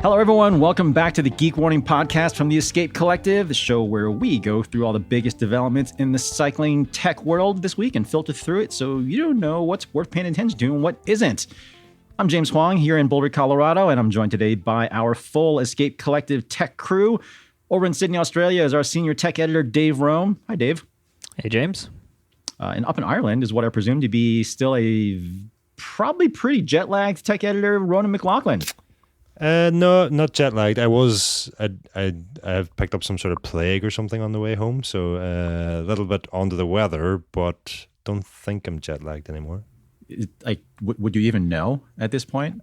Hello, everyone. Welcome back to the Geek Warning podcast from the Escape Collective, the show where we go through all the biggest developments in the cycling tech world this week and filter through it so you don't know what's worth paying attention to and what isn't. I'm James Huang here in Boulder, Colorado, and I'm joined today by our full Escape Collective tech crew. Over in Sydney, Australia is our senior tech editor, Dave Rome. Hi, Dave. Hey, James. And up in Ireland is what I presume to be still a probably pretty jet-lagged tech editor, Ronan McLaughlin. No, not jet lagged. I have picked up some sort of plague or something on the way home, so a little bit under the weather, but don't think I'm jet lagged anymore. Would you even know at this point?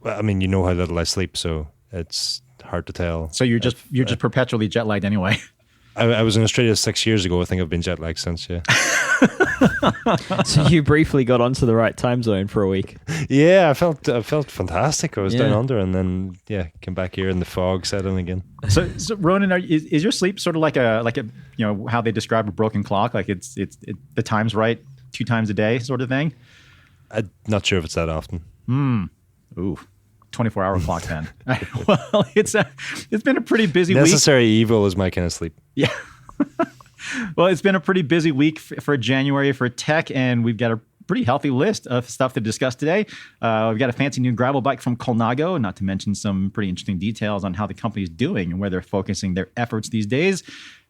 Well, I mean, you know how little I sleep, so it's hard to tell. So you're just perpetually jet lagged anyway. I was in Australia 6 years ago. I think I've been jet lagged since. Yeah. So you briefly got onto the right time zone for a week. Yeah, I felt fantastic. I was down under, and then came back here, and the fog set in again. So Ronan, is your sleep sort of like a how they describe a broken clock? Like it's the time's right 2 times a day sort of thing? I'm not sure if it's that often. Ooh. 24-hour clock then. Well, it's been a pretty busy week. Necessary evil is my kind of sleep. Yeah. Well, it's been a pretty busy week for January for tech, and we've got a pretty healthy list of stuff to discuss today. We've got a fancy new gravel bike from Colnago, not to mention some pretty interesting details on how the company is doing and where they're focusing their efforts these days.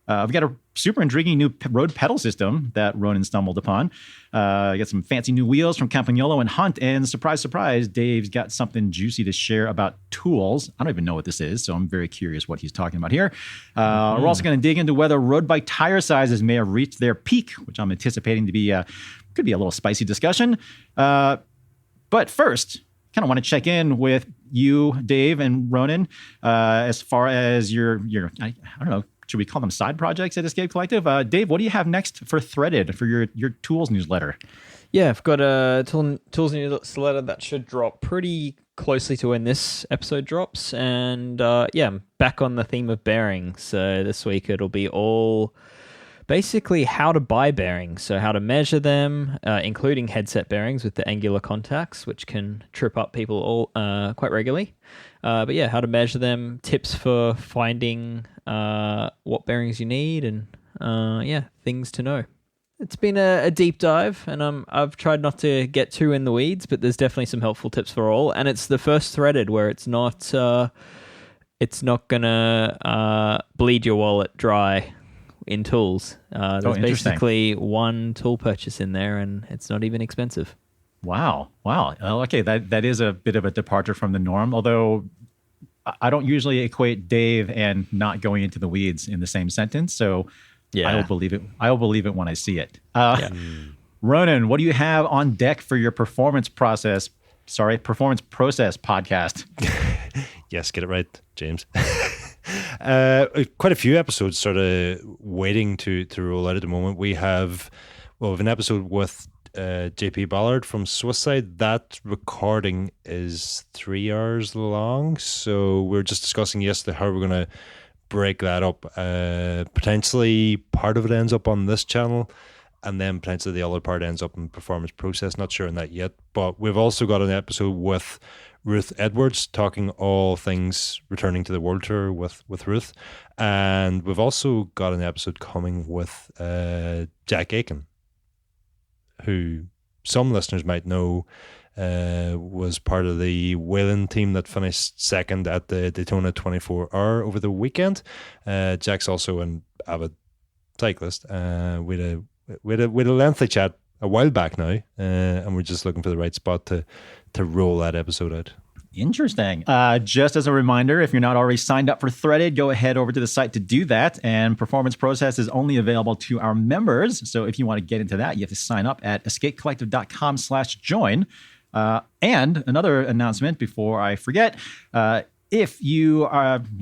We've got a super intriguing new road pedal system that Ronan stumbled upon. Got some fancy new wheels from Campagnolo and Hunt. And surprise, surprise, Dave's got something juicy to share about tools. I don't even know what this is, so I'm very curious what he's talking about here. We're also going to dig into whether road bike tire sizes may have reached their peak, which I'm anticipating to be could be a little spicy discussion. But first, kind of want to check in with you, Dave, and Ronan, as far as your I don't know, should we call them side projects at Escape Collective? Dave, what do you have next for Threaded for your tools newsletter? Yeah, I've got a tools newsletter that should drop pretty closely to when this episode drops. And I'm back on the theme of bearings. So this week it'll be all basically how to buy bearings. So how to measure them, including headset bearings with the angular contacts, which can trip up people all quite regularly. But how to measure them, tips for finding what bearings you need, and things to know. It's been a deep dive, and I've tried not to get too in the weeds, but there's definitely some helpful tips for all. And it's the first Threaded where it's not gonna bleed your wallet dry in tools. There's basically one tool purchase in there, and it's not even expensive. Wow. Okay, that is a bit of a departure from the norm, although I don't usually equate Dave and not going into the weeds in the same sentence, so I will believe it. I will believe it when I see it. Ronan, what do you have on deck for your performance process podcast? Yes, get it right, James. Quite a few episodes sort of waiting to roll out at the moment. We have an episode with JP Ballard from Swisside. That recording is 3 hours long, so we're just discussing yesterday how we're going to break that up. Potentially part of it ends up on this channel, and then potentially the other part ends up in Performance Process. Not sure on that yet, but we've also got an episode with Ruth Edwards talking all things returning to the World Tour with Ruth, and we've also got an episode coming with Jack Aiken, who some listeners might know was part of the Wayland team that finished second at the Daytona 24-hour over the weekend. Jack's also an avid cyclist. We had a lengthy chat a while back now, and we're just looking for the right spot to roll that episode out. Interesting. Just as a reminder, if you're not already signed up for Threaded, go ahead over to the site to do that. And Performance Process is only available to our members. So if you want to get into that, you have to sign up at escapecollective.com/join. And another announcement before I forget, if you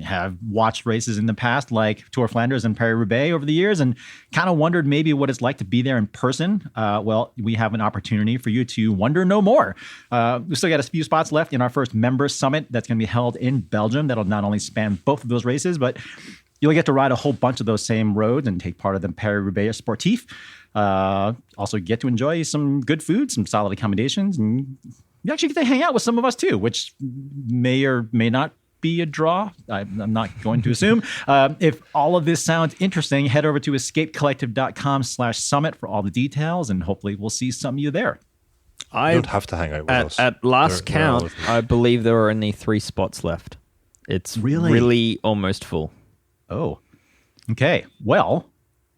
have watched races in the past, like Tour Flanders and Paris-Roubaix over the years, and kind of wondered maybe what it's like to be there in person, well, we have an opportunity for you to wonder no more. We still got a few spots left in our first member summit that's going to be held in Belgium. That'll not only span both of those races, but you'll get to ride a whole bunch of those same roads and take part of the Paris-Roubaix Sportif. Also get to enjoy some good food, some solid accommodations, and you actually get to hang out with some of us too, which may or may not be a draw. I'm not going to assume. If all of this sounds interesting, head over to escapecollective.com/summit for all the details, and hopefully we'll see some of you there. You don't have to hang out with us. At last count, I believe there are only 3 spots left. It's really almost full. Oh, okay. Well,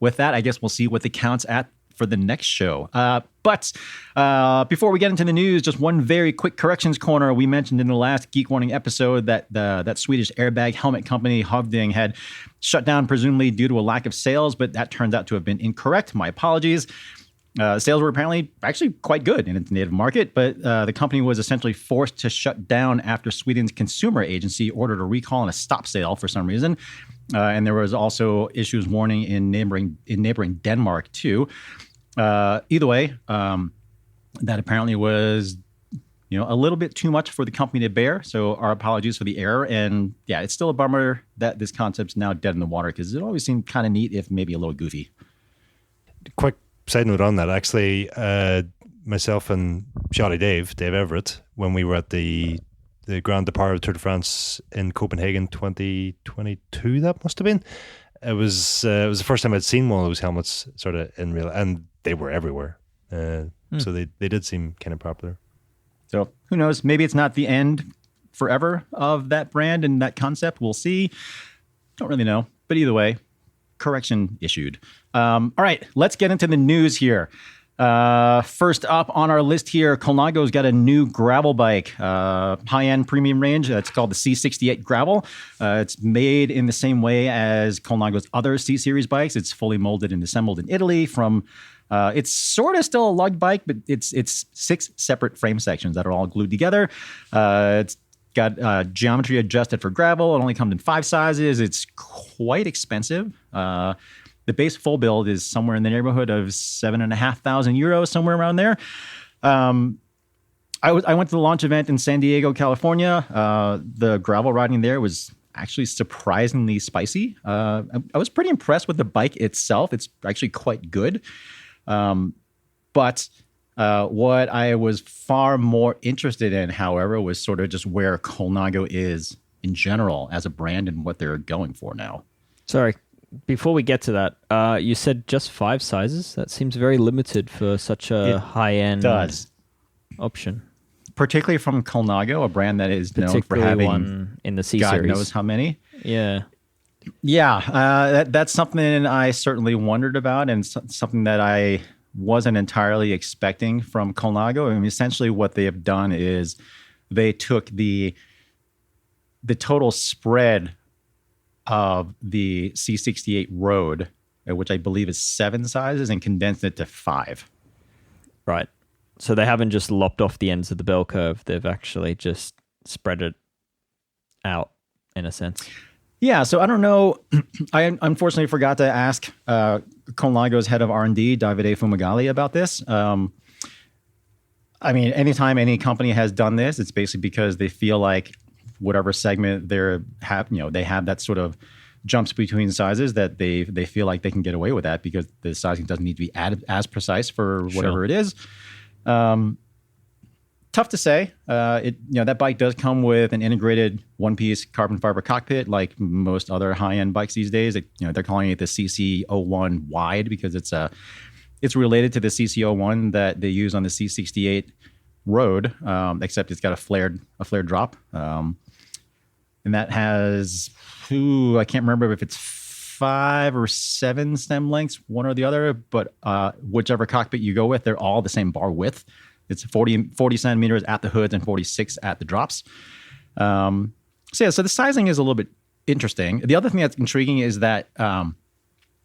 with that, I guess we'll see what the count's at for the next show. But before we get into the news, just one very quick corrections corner. We mentioned in the last Geek Warning episode that that Swedish airbag helmet company Hovding had shut down presumably due to a lack of sales, but that turns out to have been incorrect. My apologies. Sales were apparently actually quite good in its native market, but the company was essentially forced to shut down after Sweden's consumer agency ordered a recall and a stop sale for some reason. And there was also issues warning in neighboring Denmark too. Either way, that apparently was a little bit too much for the company to bear. So our apologies for the error. And yeah, it's still a bummer that this concept's now dead in the water because it always seemed kind of neat, if maybe a little goofy. Quick side note on that, actually, myself and Shoddy Dave Everett, when we were at the Grand Depart of Tour de France in Copenhagen 2022, that must have been. It was the first time I'd seen one of those helmets sort of in real, and they were everywhere. So they did seem kind of popular. So who knows? Maybe it's not the end forever of that brand and that concept. We'll see. Don't really know. But either way, correction issued. All right, let's get into the news here. First up on our list here, Colnago's got a new gravel bike, high-end premium range. It's called the C68 Gravel. It's made in the same way as Colnago's other C-Series bikes. It's fully molded and assembled in Italy from... it's sort of still a lug bike, but it's 6 separate frame sections that are all glued together. It's got geometry adjusted for gravel. It only comes in 5 sizes. It's quite expensive. The base full build is somewhere in the neighborhood of €7,500, somewhere around there. I went to the launch event in San Diego, California. The gravel riding there was actually surprisingly spicy. I was pretty impressed with the bike itself. It's actually quite good. But what I was far more interested in, however, was sort of just where Colnago is in general as a brand and what they're going for now. Sorry. Before we get to that, you said just 5 sizes? That seems very limited for such a high-end option. Particularly from Colnago, a brand that is known for having one in the C-Series. God knows how many. Yeah. Yeah, that's something I certainly wondered about and something that I wasn't entirely expecting from Colnago. I mean, essentially what they have done is they took the total spread of the C68 Road, which I believe is 7 sizes, and condensed it to 5. Right. So they haven't just lopped off the ends of the bell curve. They've actually just spread it out, in a sense. Yeah, so I don't know. I unfortunately forgot to ask Colnago's head of R&D, Davide Fumagalli, about this. I mean, anytime any company has done this, it's basically because they feel like whatever segment they have that sort of jumps between sizes that they feel like they can get away with that because the sizing doesn't need to be as precise for whatever it is. Tough to say. That bike does come with an integrated one-piece carbon fiber cockpit, like most other high-end bikes these days. They're calling it the CC01 Wide because it's related to the CC01 that they use on the C68 Road, except it's got a flared drop. And that has, I can't remember if it's 5 or 7 stem lengths, one or the other, but whichever cockpit you go with, they're all the same bar width. It's 40 centimeters at the hoods and 46 at the drops. So the sizing is a little bit interesting. The other thing that's intriguing is that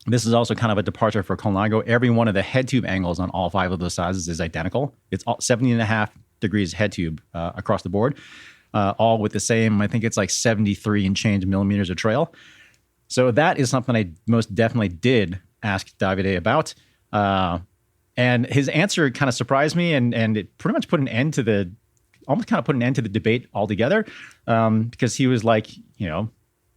this is also kind of a departure for Colnago. Every one of the head tube angles on all 5 of those sizes is identical. It's all 70.5 degrees head tube across the board. All with the same, I think it's like 73 and change millimeters of trail. So that is something I most definitely did ask Davide about. And his answer kind of surprised me and it pretty much put an end to the debate altogether. Because he was like,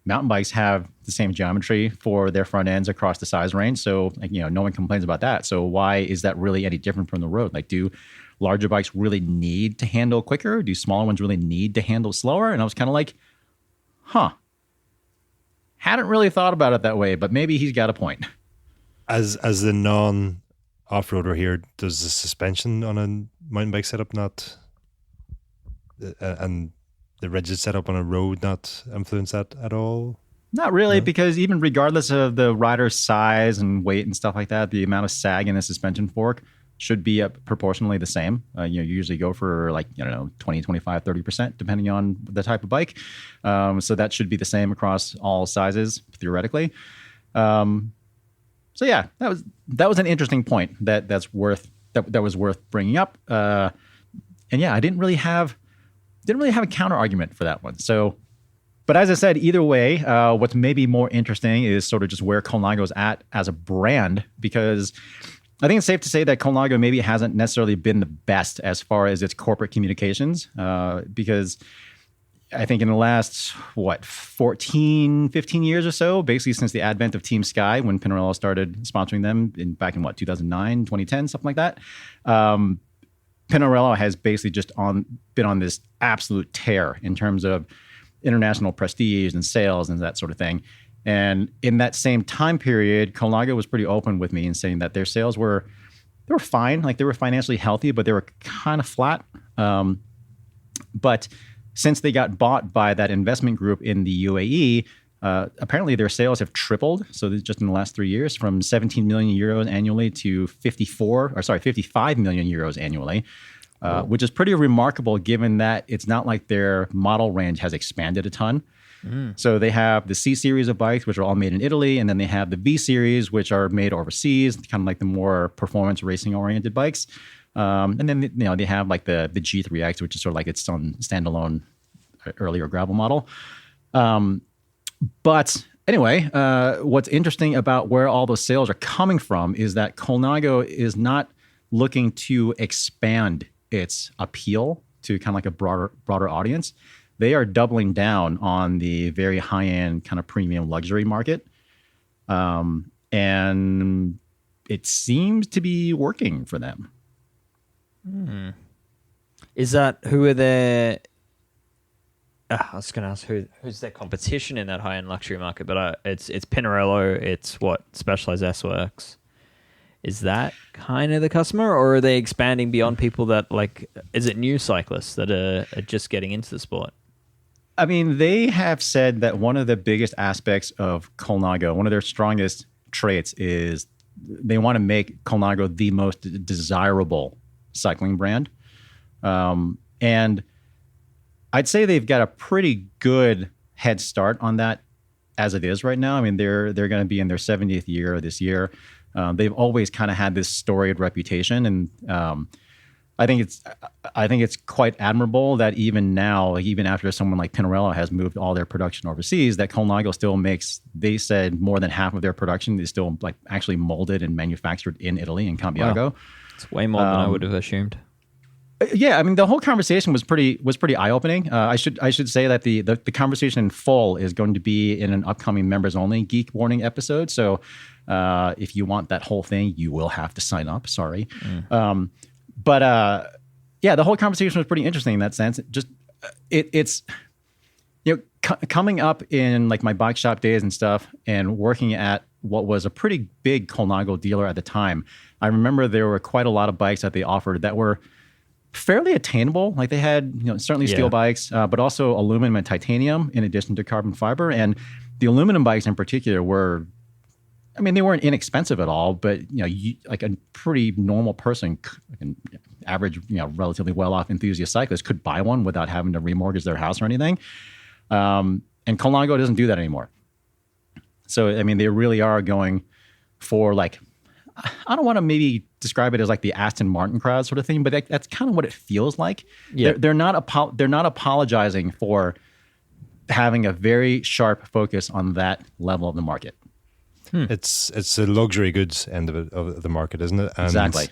mountain bikes have the same geometry for their front ends across the size range. So, no one complains about that. So why is that really any different from the road? Like, do larger bikes really need to handle quicker? Do smaller ones really need to handle slower? And I was kind of like, huh. Hadn't really thought about it that way, but maybe he's got a point. As the non off-roader here, does the suspension on a mountain bike setup not and the rigid setup on a road not influence that at all? Not really, because even regardless of the rider's size and weight and stuff like that, the amount of sag in the suspension fork should be proportionally the same. You usually go for 20, 25, 30%, depending on the type of bike. So that should be the same across all sizes, theoretically. So yeah, that was an interesting point that was worth bringing up. And yeah, I didn't really have a counter argument for that one. So, but as I said, either way, what's maybe more interesting is sort of just where Colnago's at as a brand, because I think it's safe to say that Colnago maybe hasn't necessarily been the best as far as its corporate communications, because I think in the last, 14, 15 years or so, basically since the advent of Team Sky, when Pinarello started sponsoring them back in 2009, 2010, something like that, Pinarello has basically just been on this absolute tear in terms of international prestige and sales and that sort of thing. And in that same time period, Colnago was pretty open with me in saying that their sales were fine, like they were financially healthy, but they were kind of flat. But since they got bought by that investment group in the UAE, apparently their sales have tripled. So just in the last 3 years, from 17 million euros annually to 55 million euros annually, which is pretty remarkable given that it's not like their model range has expanded a ton. So they have the C series of bikes, which are all made in Italy, and then they have the V series, which are made overseas, kind of like the more performance racing oriented bikes. And then they have like the G3X, which is sort of like its own standalone earlier gravel model. But anyway, what's interesting about where all those sales are coming from is that Colnago is not looking to expand its appeal to kind of like a broader audience. They are doubling down on the very high-end kind of premium luxury market. And it seems to be working for them. Who are their... I was going to ask who's their competition in that high-end luxury market, but it's Pinarello, it's Specialized S-Works. Is that kind of the customer, or are they expanding beyond people that, is it new cyclists that are just getting into the sport? I mean, they have said that one of the biggest aspects of Colnago, one of their strongest traits, is they want to make Colnago the most desirable cycling brand. And I'd say they've got a pretty good head start on that as it is right now. I mean, they're going to be in their 70th year this year. They've always kind of had this storied reputation, and I think it's quite admirable that even now, even after someone like Pinarello has moved all their production overseas, that Colnago still makes, they said, more than half of their production is still actually molded and manufactured in Italy, in Campagnolo. Wow. It's way more than I would have assumed. Yeah, I mean, the whole conversation was pretty eye-opening. I should say that the conversation in full is going to be in an upcoming members-only Geek Warning episode. So if you want that whole thing, you will have to sign up. Sorry. But yeah, the whole conversation was pretty interesting in that sense. Just it's coming up in my bike shop days and stuff, and working at what was a pretty big Colnago dealer at the time. I remember there were quite a lot of bikes that they offered that were fairly attainable. Like they had certainly steel bikes, but also aluminum and titanium in addition to carbon fiber. And the aluminum bikes in particular were, I mean, they weren't inexpensive at all, but like a pretty normal person, like an average, relatively well-off enthusiast cyclist could buy one without having to remortgage their house or anything. And Colnago doesn't do that anymore. So I mean, they really are going for I don't want to maybe describe it as the Aston Martin crowd sort of thing, but that's kind of what it feels like. Yeah. They're not apologizing for having a very sharp focus on that level of the market. It's the luxury goods end of the market, isn't it? And exactly.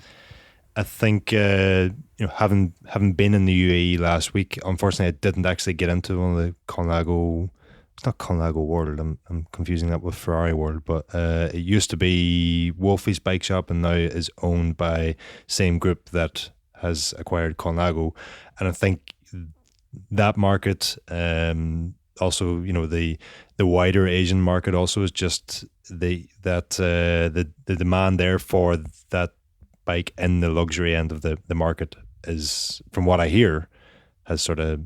I think having been in the UAE last week, unfortunately, I didn't actually get into one of the Colnago. It's not Colnago World. I'm confusing that with Ferrari World, but it used to be Wolfie's bike shop, and now is owned by same group that has acquired Colnago. And I think that market also, the wider Asian market also is just the demand there for that bike in the luxury end of the market is, from what I hear, has sort of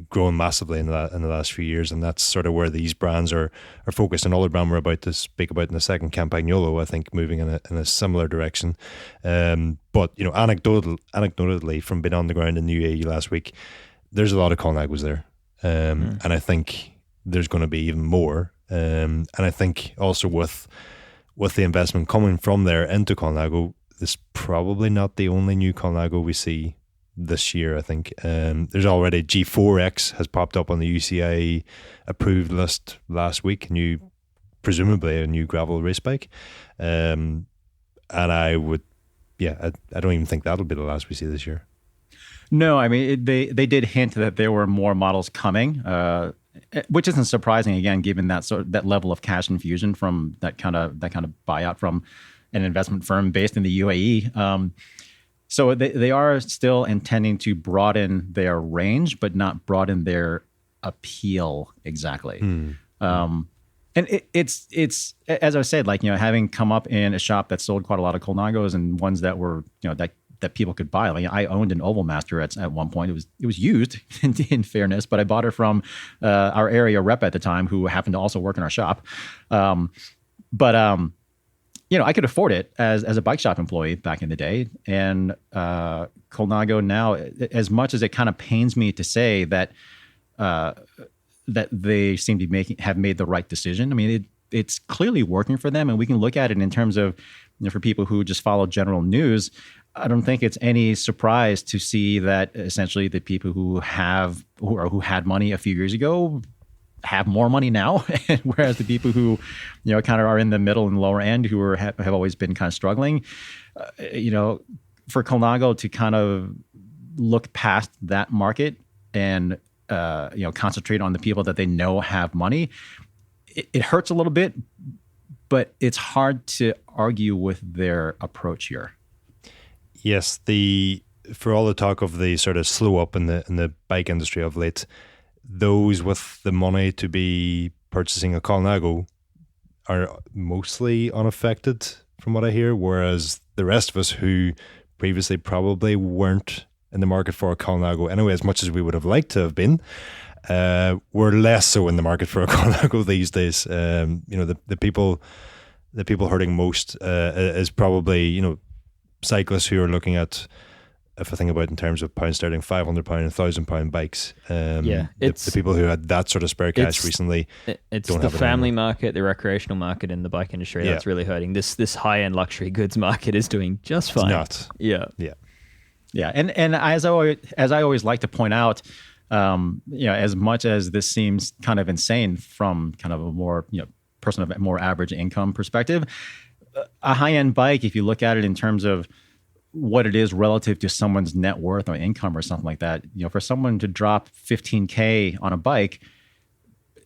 grown massively in the last few years, and that's sort of where these brands are focused. Another brand we're about to speak about in a second, Campagnolo, I think, moving in a similar direction. But anecdotally, from being on the ground in the UAE last week, there's a lot of Colnagos there, and I think there's going to be even more. And I think also with the investment coming from there into Colnago, this is probably not the only new Colnago we see this year. I think there's already G4X has popped up on the UCI approved list last week, presumably a new gravel race bike, and I don't even think that'll be the last we see this year. No, I mean they did hint that there were more models coming, which isn't surprising again, given that level of cash infusion from that kind of buyout from an investment firm based in the UAE. So they are still intending to broaden their range, but not broaden their appeal exactly. And it's as I said, like, having come up in a shop that sold quite a lot of Colnagos and ones that were, that people could buy. Like, I owned an Oval Master at one point. It was used in fairness, but I bought it from our area rep at the time, who happened to also work in our shop. I could afford it as a bike shop employee back in the day. And Colnago now, as much as it kind of pains me to say that they seem to have made the right decision. I mean, it's clearly working for them, and we can look at it in terms of, for people who just follow general news. I don't think it's any surprise to see that essentially the people who had money a few years ago have more money now, whereas the people who, kind of are in the middle and lower end, who have always been kind of struggling, for Colnago to kind of look past that market and concentrate on the people that they know have money, it hurts a little bit, but it's hard to argue with their approach here. Yes, for all the talk of the sort of slow up in the bike industry of late, those with the money to be purchasing a Colnago are mostly unaffected, from what I hear, whereas the rest of us who previously probably weren't in the market for a Colnago anyway, as much as we would have liked to have been, we're less so in the market for a Colnago these days. The people hurting most is probably cyclists who are looking at, if I think about in terms of pound sterling, £500 and £1,000 bikes. The people who had that sort of spare cash recently. It's the family market, the recreational market in the bike industry that's really hurting. This high end luxury goods market is doing just fine. It's not. Yeah. And as I always like to point out, as much as this seems kind of insane from kind of a more person of a more average income perspective, a high end bike, if you look at it in terms of what it is relative to someone's net worth or income or something like that, for someone to drop $15K on a bike,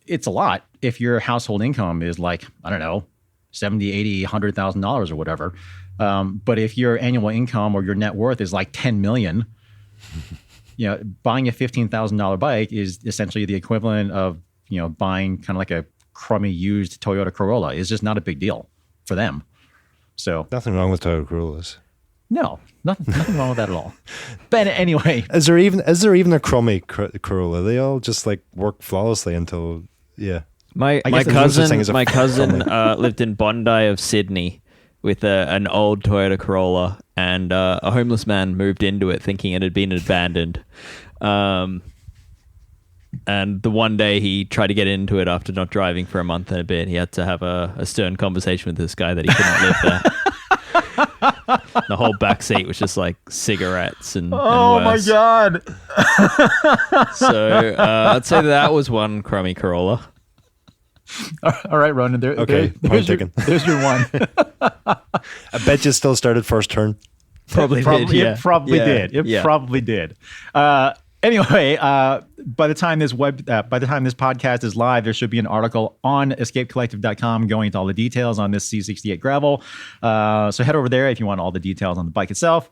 it's a lot. If your household income is like, I don't know, $70, $80, $100,000 or whatever. But if your annual income or your net worth is like 10 million, buying a $15,000 bike is essentially the equivalent of, buying kind of like a crummy used Toyota Corolla. It's just not a big deal for them. So nothing wrong with Toyota Corollas. No, nothing wrong with that at all. But anyway, is there even a crummy Corolla? They all just like work flawlessly until My cousin lived in Bondi of Sydney with an old Toyota Corolla, and a homeless man moved into it thinking it had been abandoned. And the one day he tried to get into it after not driving for a month and a bit, he had to have a stern conversation with this guy that he couldn't live there. The whole back seat was just like cigarettes and my God. So I'd say that was one crummy Corolla. All right, Ronan. There's your one. I bet you still started first turn. Probably did. It probably did. Anyway, by the time this podcast is live, there should be an article on escapecollective.com going into all the details on this C68 Gravel. So head over there if you want all the details on the bike itself.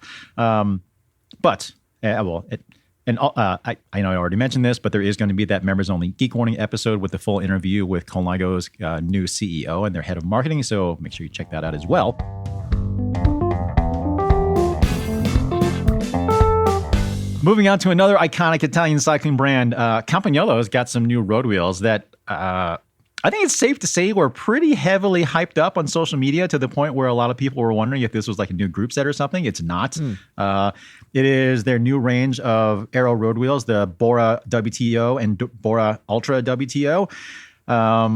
And I know I already mentioned this, but there is going to be that members-only Geek Warning episode with the full interview with Colnago's new CEO and their head of marketing. So make sure you check that out as well. Moving on to another iconic Italian cycling brand, Campagnolo has got some new road wheels that I think it's safe to say were pretty heavily hyped up on social media to the point where a lot of people were wondering if this was like a new group set or something. It's not. It is their new range of aero road wheels, the Bora WTO and Bora Ultra WTO. I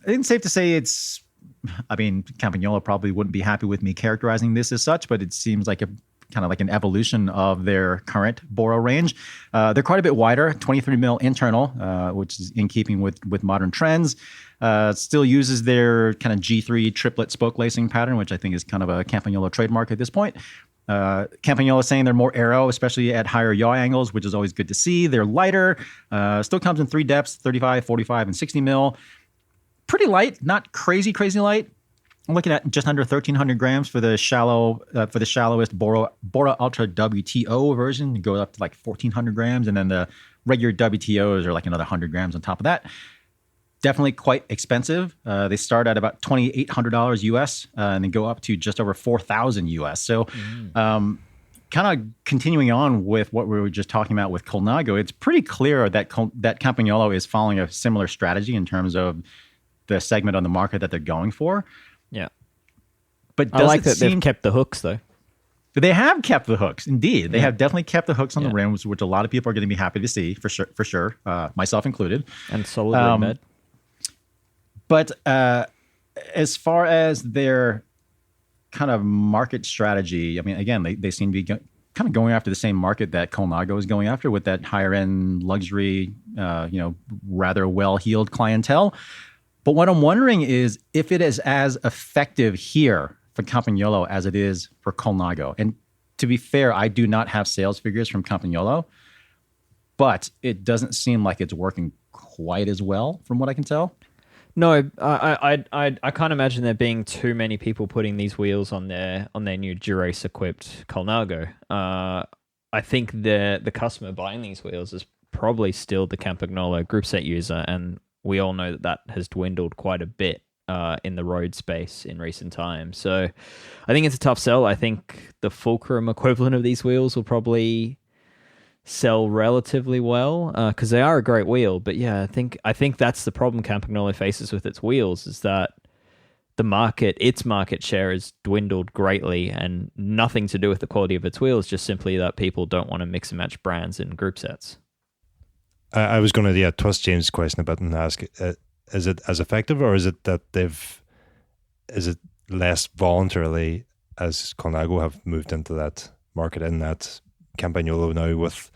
think it's safe to say Campagnolo probably wouldn't be happy with me characterizing this as such, but it seems like kind of like an evolution of their current Bora range. They're quite a bit wider, 23 mil internal, which is in keeping with modern trends. Still uses their kind of G3 triplet spoke lacing pattern, which I think is kind of a Campagnolo trademark at this point. Campagnolo is saying they're more aero, especially at higher yaw angles, which is always good to see. They're lighter. Still comes in 3 depths, 35, 45, and 60 mil. Pretty light, not crazy light. I'm looking at just under 1,300 grams for the shallowest Bora Ultra WTO version. It goes up to like 1,400 grams, and then the regular WTOs are like another 100 grams on top of that. Definitely quite expensive. They start at about $2,800 US, and then go up to just over $4,000 US. So, kind of continuing on with what we were just talking about with Colnago, it's pretty clear that Campagnolo is following a similar strategy in terms of the segment on the market that they're going for. Yeah. But I like that they've kept the hooks, though. They have kept the hooks, indeed. They have definitely kept the hooks on the rims, which a lot of people are going to be happy to see, for sure, myself included. And solid bed. But as far as their kind of market strategy, I mean, again, they seem to be kind of going after the same market that Colnago is going after with that higher-end luxury, rather well-heeled clientele. But what I'm wondering is if it is as effective here for Campagnolo as it is for Colnago. And to be fair, I do not have sales figures from Campagnolo, but it doesn't seem like it's working quite as well from what I can tell. No, I can't imagine there being too many people putting these wheels on their new Dura-Ace equipped Colnago. I think the customer buying these wheels is probably still the Campagnolo group set user, and we all know that has dwindled quite a bit in the road space in recent times. So I think it's a tough sell. I think the fulcrum equivalent of these wheels will probably sell relatively well because they are a great wheel. But yeah, I think that's the problem Campagnolo faces with its wheels, is that its market share has dwindled greatly, and nothing to do with the quality of its wheels, just simply that people don't want to mix and match brands in group sets. I was going to twist James' question a bit and ask, is it as effective, or is it that is it less voluntarily as Colnago have moved into that market in that Campagnolo now with,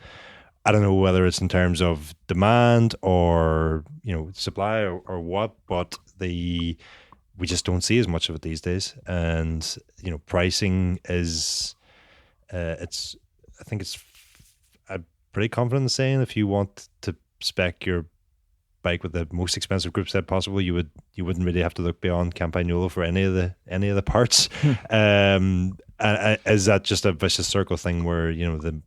I don't know whether it's in terms of demand or, supply or what, but we just don't see as much of it these days. And, pricing is, I'm pretty confident in saying if you want to spec your bike with the most expensive group set possible, you wouldn't really have to look beyond Campagnolo for any of the parts. Is that just a vicious circle thing where the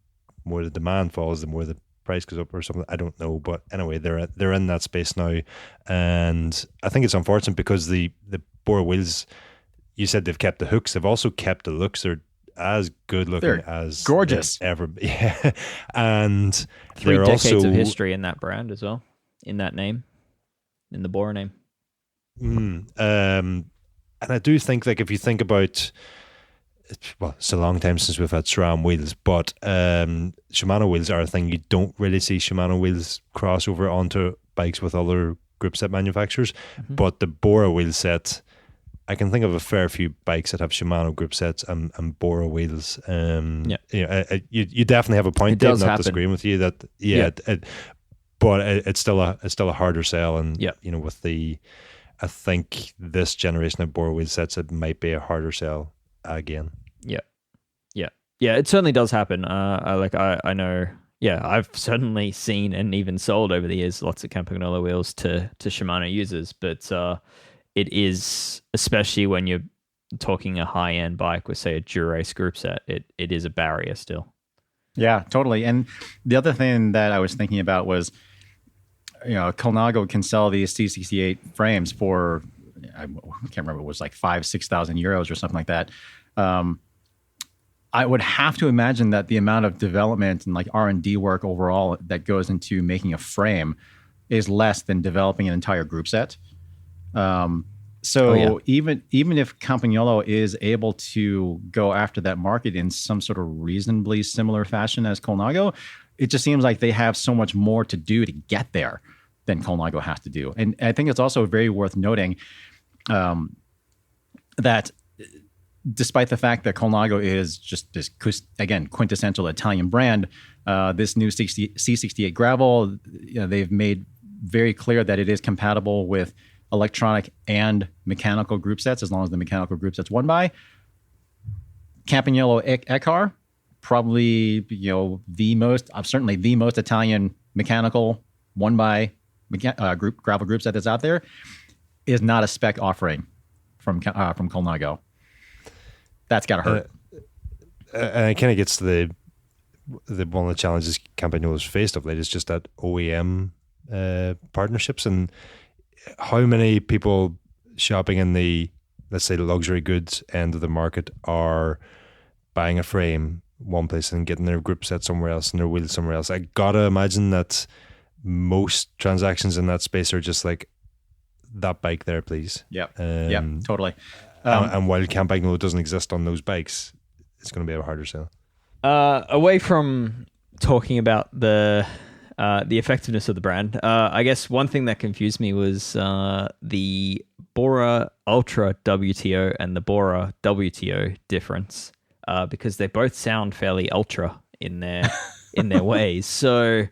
more the demand falls, the more the price goes up or something? I don't know, but anyway, they're in that space now, and I think it's unfortunate because the Bora wheels, you said they've kept the hooks, they've also kept the looks. They're as good looking as gorgeous ever. Yeah, and 3 decades also of history in that brand as well, in that name, in the Bora name. And I do think, like, if you think about, well, it's a long time since we've had SRAM wheels, but Shimano wheels are a thing. You don't really see Shimano wheels cross over onto bikes with other group set manufacturers, but the Bora wheel set, I can think of a fair few bikes that have Shimano group sets and Bora wheels. You definitely have a point there. I'm not disagreeing with you that but it's still a harder sell, and with I think this generation of Bora wheel sets, it might be a harder sell again. Yeah, it certainly does happen. I know. Yeah, I've certainly seen and even sold over the years lots of Campagnolo wheels to Shimano users, but it is, especially when you're talking a high-end bike with, say, a Dura-Ace group set, it is a barrier still. Yeah, totally. And the other thing that I was thinking about was, Colnago can sell these C68 frames for, I can't remember, it was like 6,000 euros or something like that. I would have to imagine that the amount of development and like R&D work overall that goes into making a frame is less than developing an entire group set. Even if Campagnolo is able to go after that market in some sort of reasonably similar fashion as Colnago, it just seems like they have so much more to do to get there than Colnago has to do. And I think it's also very worth noting that despite the fact that Colnago is just this, again, quintessential Italian brand, this new C68 Gravel, they've made very clear that it is compatible with electronic and mechanical group sets, as long as the mechanical group set's one by. Campagnolo Ekoi, probably certainly the most Italian mechanical one by gravel group set that's out there, is not a spec offering from Colnago. That's got to hurt. And it kind of gets to the one of the challenges Campagnolo's faced of late is just that OEM partnerships, and how many people shopping in the, let's say, the luxury goods end of the market are buying a frame one place and getting their group set somewhere else and their wheels somewhere else. I gotta imagine that most transactions in that space are just like, that bike there, please. Yeah, totally. And while Campagnolo doesn't exist on those bikes, it's going to be a harder sell. Away from talking about the effectiveness of the brand, I guess one thing that confused me was the Bora Ultra WTO and the Bora WTO difference, because they both sound fairly ultra in their ways. So,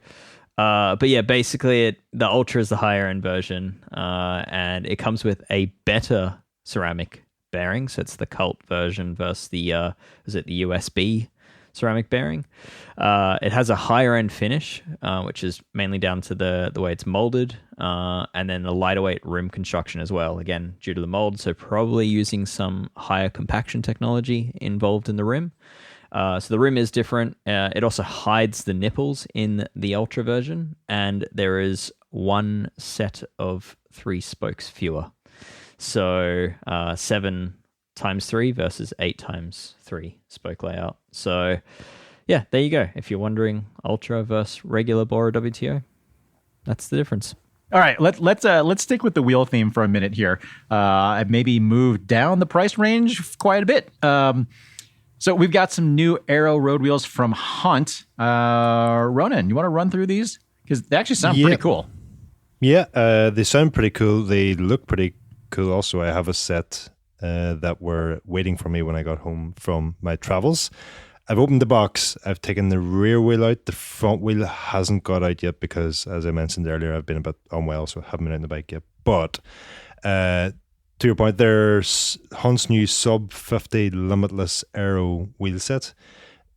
but yeah, basically the Ultra is the higher end version, and it comes with a better ceramic bearing. So it's the cult version versus the the USB ceramic bearing. It has a higher end finish, which is mainly down to the way it's molded, and then the lighter weight rim construction as well, again due to the mold, so probably using some higher compaction technology involved in the rim. So the rim is different. It also hides the nipples in the Ultra version, and there is one set of 3 spokes fewer. So 7x3 versus 8x3 spoke layout. So yeah, there you go. If you're wondering, Ultra versus regular Bora WTO, that's the difference. All right, let's stick with the wheel theme for a minute here. I've maybe moved down the price range quite a bit. So we've got some new Aero road wheels from Hunt. Ronan, you want to run through these? Because they actually sound pretty cool. Yeah, they sound pretty cool. They look pretty cool. Also, I have a set that were waiting for me when I got home from my travels. I've opened the box. I've taken the rear wheel out. The front wheel hasn't got out yet because, as I mentioned earlier, I've been a bit unwell, so I haven't been on the bike yet. But to your point, there's Hunt's new Sub50 Limitless Aero wheel set.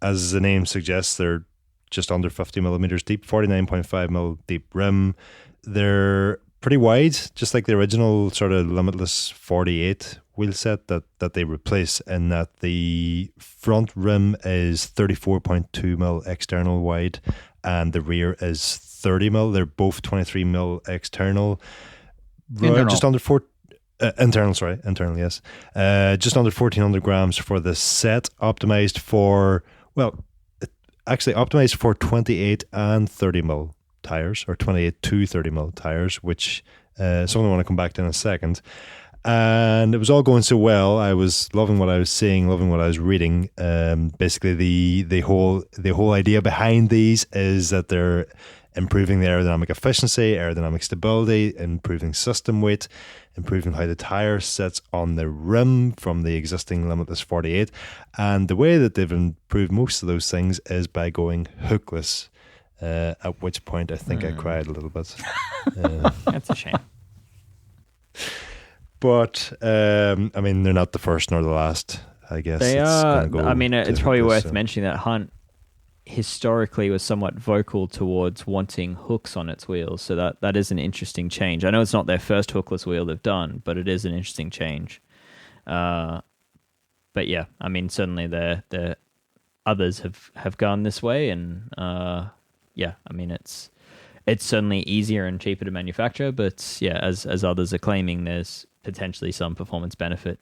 As the name suggests, they're just under 50 millimeters deep, 49.5 mil deep rim. They're pretty wide, just like the original sort of Limitless 48 wheel set that they replace, in that the front rim is 34.2 mil external wide and the rear is 30 mil. They're both 23 mil external. Internal. Just under internal, yes. Just under 1,400 grams for the set, optimized for 28 and 30 mil tires, or 28 to 30 mil tires, which something I want to come back to in a second. And it was all going so well. I was loving what I was seeing, loving what I was reading. Basically, the whole idea behind these is that they're improving the aerodynamic efficiency, aerodynamic stability, improving system weight, improving how the tire sits on the rim from the existing Limitless 48. And the way that they've improved most of those things is by going hookless, at which point I think I cried a little bit. That's a shame. But, I mean, they're not the first nor the last, I guess. They are. I mean, it's probably hookless, worth mentioning that Hunt historically was somewhat vocal towards wanting hooks on its wheels, so that is an interesting change. I know it's not their first hookless wheel they've done, but it is an interesting change. But yeah, I mean, certainly they're others have gone this way, and yeah, I mean it's certainly easier and cheaper to manufacture, but yeah, as others are claiming, there's potentially some performance benefit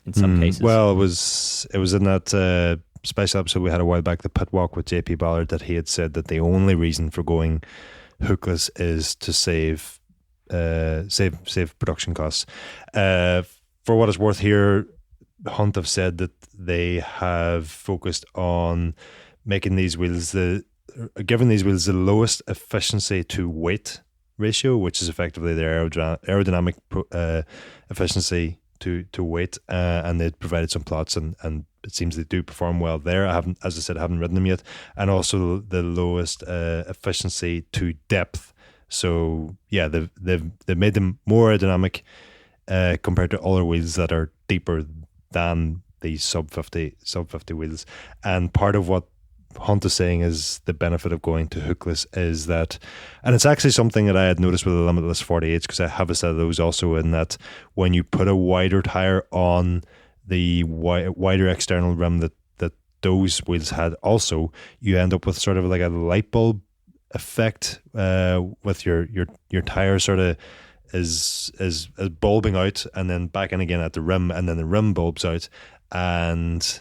in some cases. Well, it was in that special episode we had a while back, the pit walk with JP Ballard, that he had said that the only reason for going hookless is to save production costs. For what it's worth here, Hunt have said that they have focused on making these wheels giving these wheels the lowest efficiency to weight ratio, which is effectively their aerodynamic efficiency to weight, and they provided some plots, and it seems they do perform well there. As I said, I haven't ridden them yet, and also the lowest efficiency to depth. So yeah, they've made them more aerodynamic compared to other wheels that are deeper than the sub 50 wheels. And part of what Hunt is saying is the benefit of going to hookless is that, and it's actually something that I had noticed with the Limitless 48s, because I have a set of those also, in that when you put a wider tire on the wider external rim that those wheels had also, you end up with sort of like a light bulb effect with your tire sort of is bulbing out and then back in again at the rim, and then the rim bulbs out. And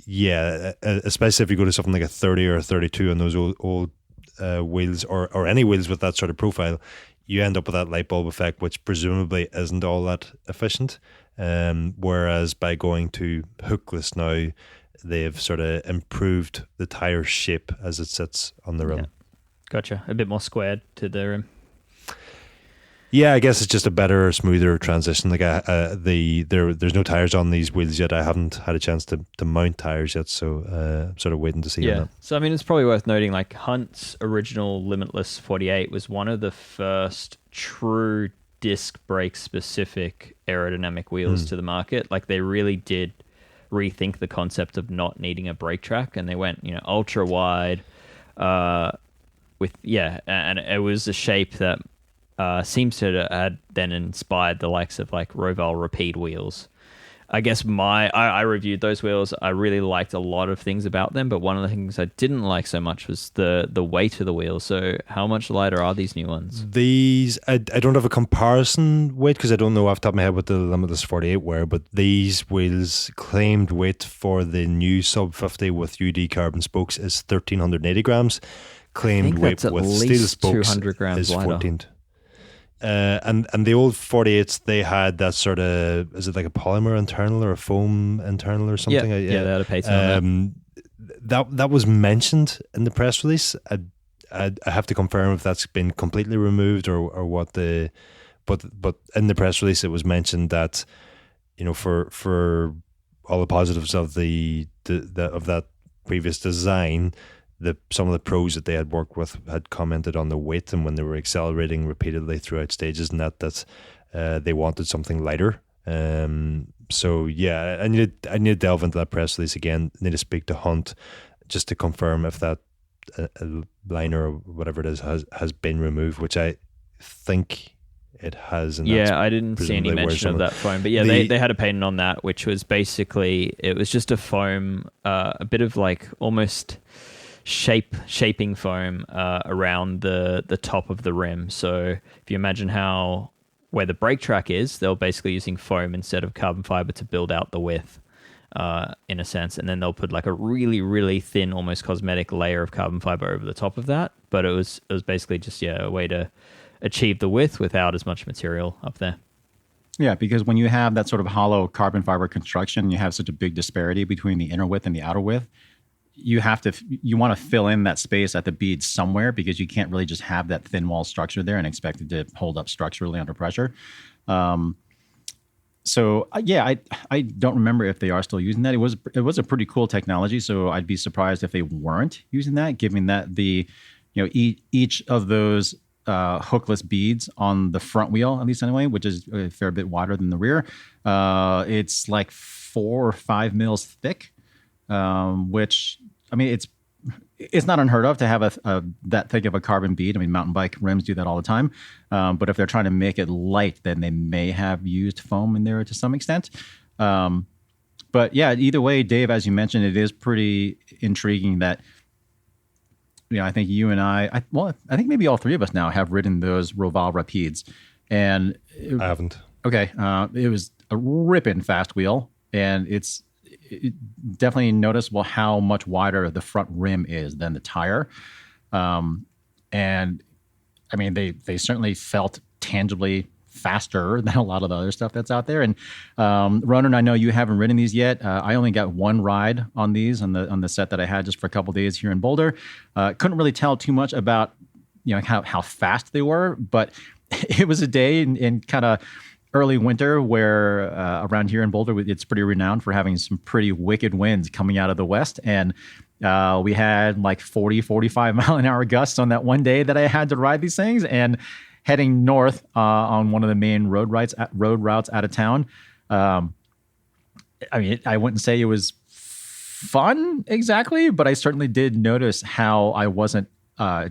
yeah, especially if you go to something like a 30 or a 32 on those old wheels, or any wheels with that sort of profile, you end up with that light bulb effect, which presumably isn't all that efficient. Whereas by going to hookless now, they've sort of improved the tire shape as it sits on the rim. Yeah. Gotcha. A bit more squared to the rim. Yeah, I guess it's just a better, smoother transition. Like there's no tires on these wheels yet. I haven't had a chance to mount tires yet, so I'm sort of waiting to see. Yeah, so I mean, it's probably worth noting, like Hunt's original Limitless 48 was one of the first true disc brake specific aerodynamic wheels to the market. Like they really did rethink the concept of not needing a brake track, and they went, ultra wide, and it was a shape that seems to have then inspired the likes of like Roval Rapide wheels. I guess I reviewed those wheels. I really liked a lot of things about them, but one of the things I didn't like so much was the weight of the wheels. So how much lighter are these new ones? These, I don't have a comparison weight because I don't know off the top of my head what the Limitless 48 were, but these wheels claimed weight for the new Sub 50 with UD carbon spokes is 1,380 grams. Claimed weight with steel spokes 200 grams is lighter. 14. And the old 48s, they had that sort of, is it like a polymer internal or a foam internal or something? Yeah, they had a patent on that was mentioned in the press release. I have to confirm if that's been completely removed or what but in the press release it was mentioned that, for all the positives of of that previous design, some of the pros that they had worked with had commented on the weight, and when they were accelerating repeatedly throughout stages, and that they wanted something lighter. So yeah, I need to delve into that press release again. I need to speak to Hunt just to confirm if that liner or whatever it is has been removed, which I think it has. And I didn't see any mention of that foam, but yeah, they had a patent on that, which was basically, it was just a foam, a bit of like almost shaping foam around the top of the rim. So if you imagine where the brake track is, they're basically using foam instead of carbon fiber to build out the width, in a sense, and then they'll put like a really, really thin, almost cosmetic layer of carbon fiber over the top of that. But it was basically just a way to achieve the width without as much material up there. Yeah, because when you have that sort of hollow carbon fiber construction, you have such a big disparity between the inner width and the outer width. You want to fill in that space at the bead somewhere, because you can't really just have that thin wall structure there and expect it to hold up structurally under pressure. I don't remember if they are still using that. It was a pretty cool technology, so I'd be surprised if they weren't using that, given that each of those hookless beads on the front wheel, at least anyway, which is a fair bit wider than the rear, it's like 4 or 5 mils thick. Which, I mean, it's not unheard of to have that thick of a carbon bead. I mean, mountain bike rims do that all the time. But if they're trying to make it light, then they may have used foam in there to some extent. But yeah, either way, Dave, as you mentioned, it is pretty intriguing that, I think you and I think maybe all three of us now have ridden those Roval Rapides. And I haven't. Okay. It was a ripping fast wheel, and it definitely noticeable how much wider the front rim is than the tire. And I mean, they certainly felt tangibly faster than a lot of the other stuff that's out there. And Ronan, I know you haven't ridden these yet. I only got one ride on these on the set that I had just for a couple of days here in Boulder. Couldn't really tell too much about how fast they were, but it was a day in kind of early winter where around here in Boulder, it's pretty renowned for having some pretty wicked winds coming out of the west. And we had like 40, 45 mile an hour gusts on that one day that I had to ride these things. And heading north on one of the main road routes out of town. I mean, I wouldn't say it was fun exactly, but I certainly did notice how I wasn't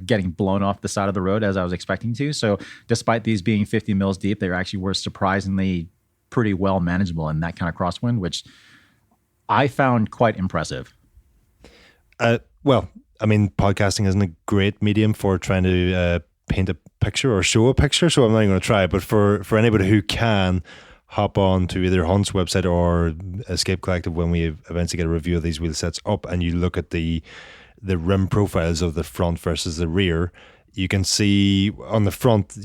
getting blown off the side of the road as I was expecting to. So despite these being 50 mils deep, they actually were surprisingly pretty well manageable in that kind of crosswind, which I found quite impressive. Well, I mean, podcasting isn't a great medium for trying to paint a picture or show a picture, so I'm not even going to try. But for anybody who can hop on to either Hunt's website or Escape Collective when we eventually get a review of these wheel sets up, and you look at the rim profiles of the front versus the rear, you can see on the front,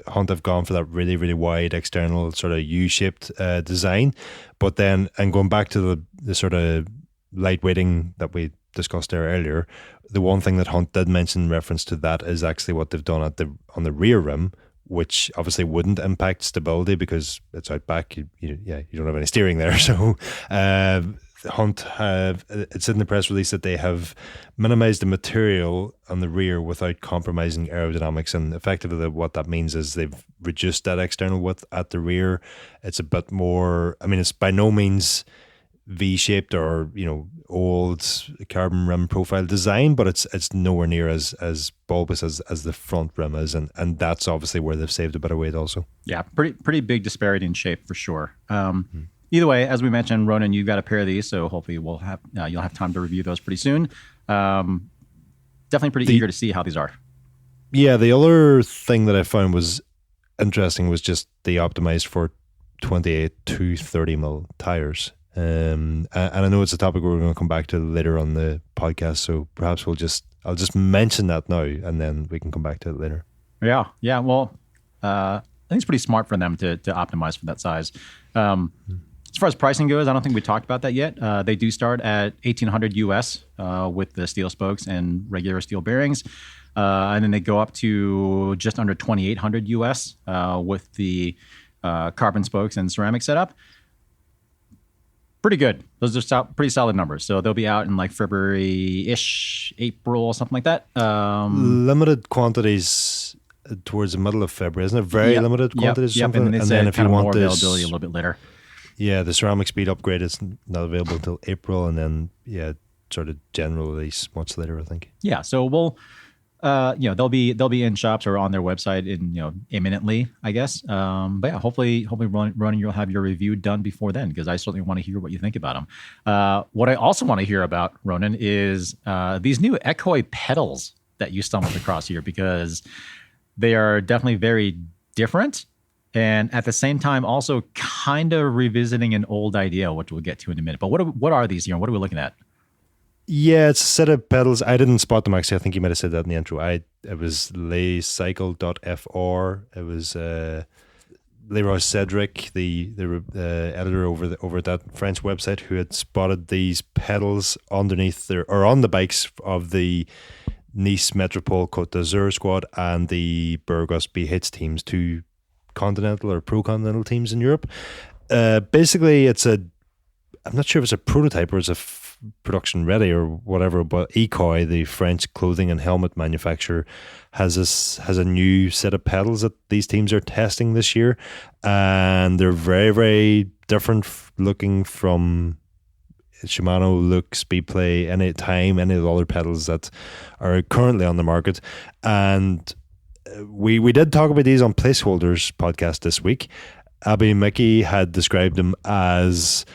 Hunt have gone for that really, really wide external sort of U-shaped design. But then, and going back to the sort of lightweighting that we discussed there earlier, the one thing that Hunt did mention in reference to that is actually what they've done on the rear rim, which obviously wouldn't impact stability because it's out back. You don't have any steering there. So Hunt it said in the press release that they have minimized the material on the rear without compromising aerodynamics, and effectively what that means is they've reduced that external width at the rear. It's a bit more, I mean, it's by no means V-shaped or old carbon rim profile design, but it's nowhere near as bulbous as the front rim is, and that's obviously where they've saved a bit of weight also. Yeah, pretty big disparity in shape for sure. Either way, as we mentioned, Ronan, you've got a pair of these, so hopefully you'll have time to review those pretty soon. Definitely pretty eager to see how these are. Yeah, the other thing that I found was interesting was just they optimized for 28 to 30 mil tires. And I know it's a topic we're going to come back to later on the podcast, so perhaps I'll just mention that now, and then we can come back to it later. Yeah. Well, I think it's pretty smart for them to optimize for that size. As far as pricing goes, I don't think we talked about that yet. They do start at $1,800 US with the steel spokes and regular steel bearings, and then they go up to just under $2,800 US with the carbon spokes and ceramic setup. Pretty good. Those are pretty solid numbers. So they'll be out in like February-ish, April, something like that. Limited quantities towards the middle of February, isn't it? Very limited quantities. Yep. And then if you want more availability a little bit later. Yeah, the ceramic speed upgrade is not available until April, and then sort of general release much later, I think. Yeah, so we'll. They'll be in shops or on their website imminently, I guess. But yeah, hopefully, Ronan, you'll have your review done before then, because I certainly want to hear what you think about them. What I also want to hear about, Ronan, is these new Ekoi pedals that you stumbled across here, because they are definitely very different, and at the same time also kind of revisiting an old idea, which we'll get to in a minute. But what are these here? What are we looking at? Yeah, it's a set of pedals. I didn't spot them actually. I think you might have said that in the intro. It was laycycle.fr. It was Leroy Cedric, the editor over at that French website, who had spotted these pedals underneath on the bikes of the Nice Metropole Côte d'Azur squad and the Burgos BH teams, two continental or pro-continental teams in Europe. Basically, I'm not sure if it's a prototype or it's a production ready or whatever, but Ekoi, the French clothing and helmet manufacturer, has a new set of pedals that these teams are testing this year, and they're very, very different looking from Shimano, Look, Speedplay, any of the other pedals that are currently on the market. And we did talk about these on Placeholders podcast this week. Abby Mickey had described them as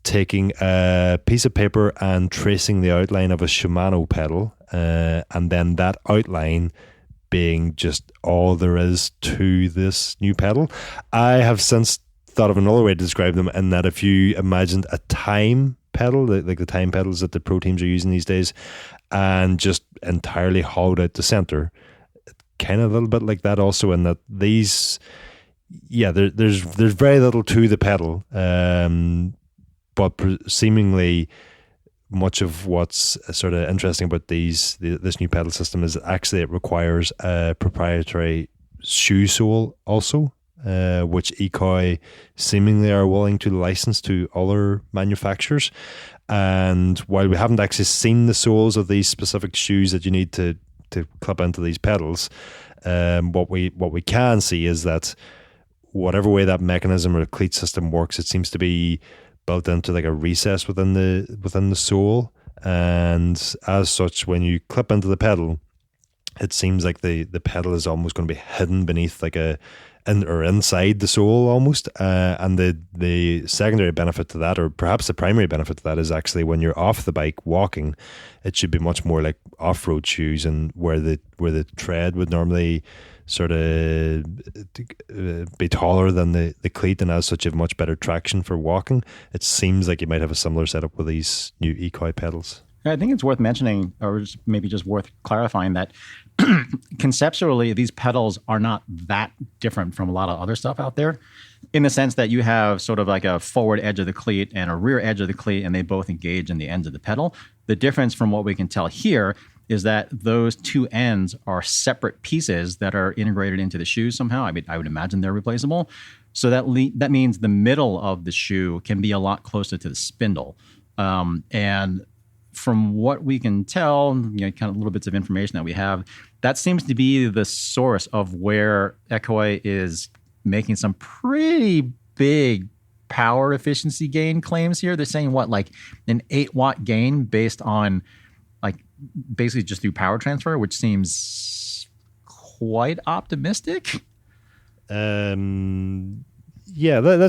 taking a piece of paper and tracing the outline of a Shimano pedal, and then that outline being just all there is to this new pedal. I have since thought of another way to describe them, in that if you imagined a time pedal, like the time pedals that the pro teams are using these days, and just entirely hollowed out the center, kind of a little bit like that also, in that these, there's very little to the pedal, but seemingly much of what's sort of interesting about this new pedal system is that actually it requires a proprietary shoe sole also, which Ekoi seemingly are willing to license to other manufacturers. And while we haven't actually seen the soles of these specific shoes that you need to clip into these pedals, what we can see is that whatever way that mechanism or cleat system works, it seems to be built into like a recess within the sole, and as such, when you clip into the pedal, it seems like the pedal is almost going to be hidden beneath like or inside the sole almost, and the secondary benefit to that, or perhaps the primary benefit to that, is actually when you're off the bike walking, it should be much more like off-road shoes, and where the tread would normally sort of be taller than the cleat, and as such have much better traction for walking. It seems like you might have a similar setup with these new Ekoi pedals. I think it's worth mentioning, or maybe just worth clarifying, that conceptually these pedals are not that different from a lot of other stuff out there, in the sense that you have sort of like a forward edge of the cleat and a rear edge of the cleat, and they both engage in the ends of the pedal. The difference from what we can tell here is that those two ends are separate pieces that are integrated into the shoe somehow. I mean, I would imagine they're replaceable. So that means the middle of the shoe can be a lot closer to the spindle. And from what we can tell, kind of little bits of information that we have, that seems to be the source of where Ekoi is making some pretty big power efficiency gain claims here. They're saying like an 8-watt gain based on basically just through power transfer, which seems quite optimistic. Let's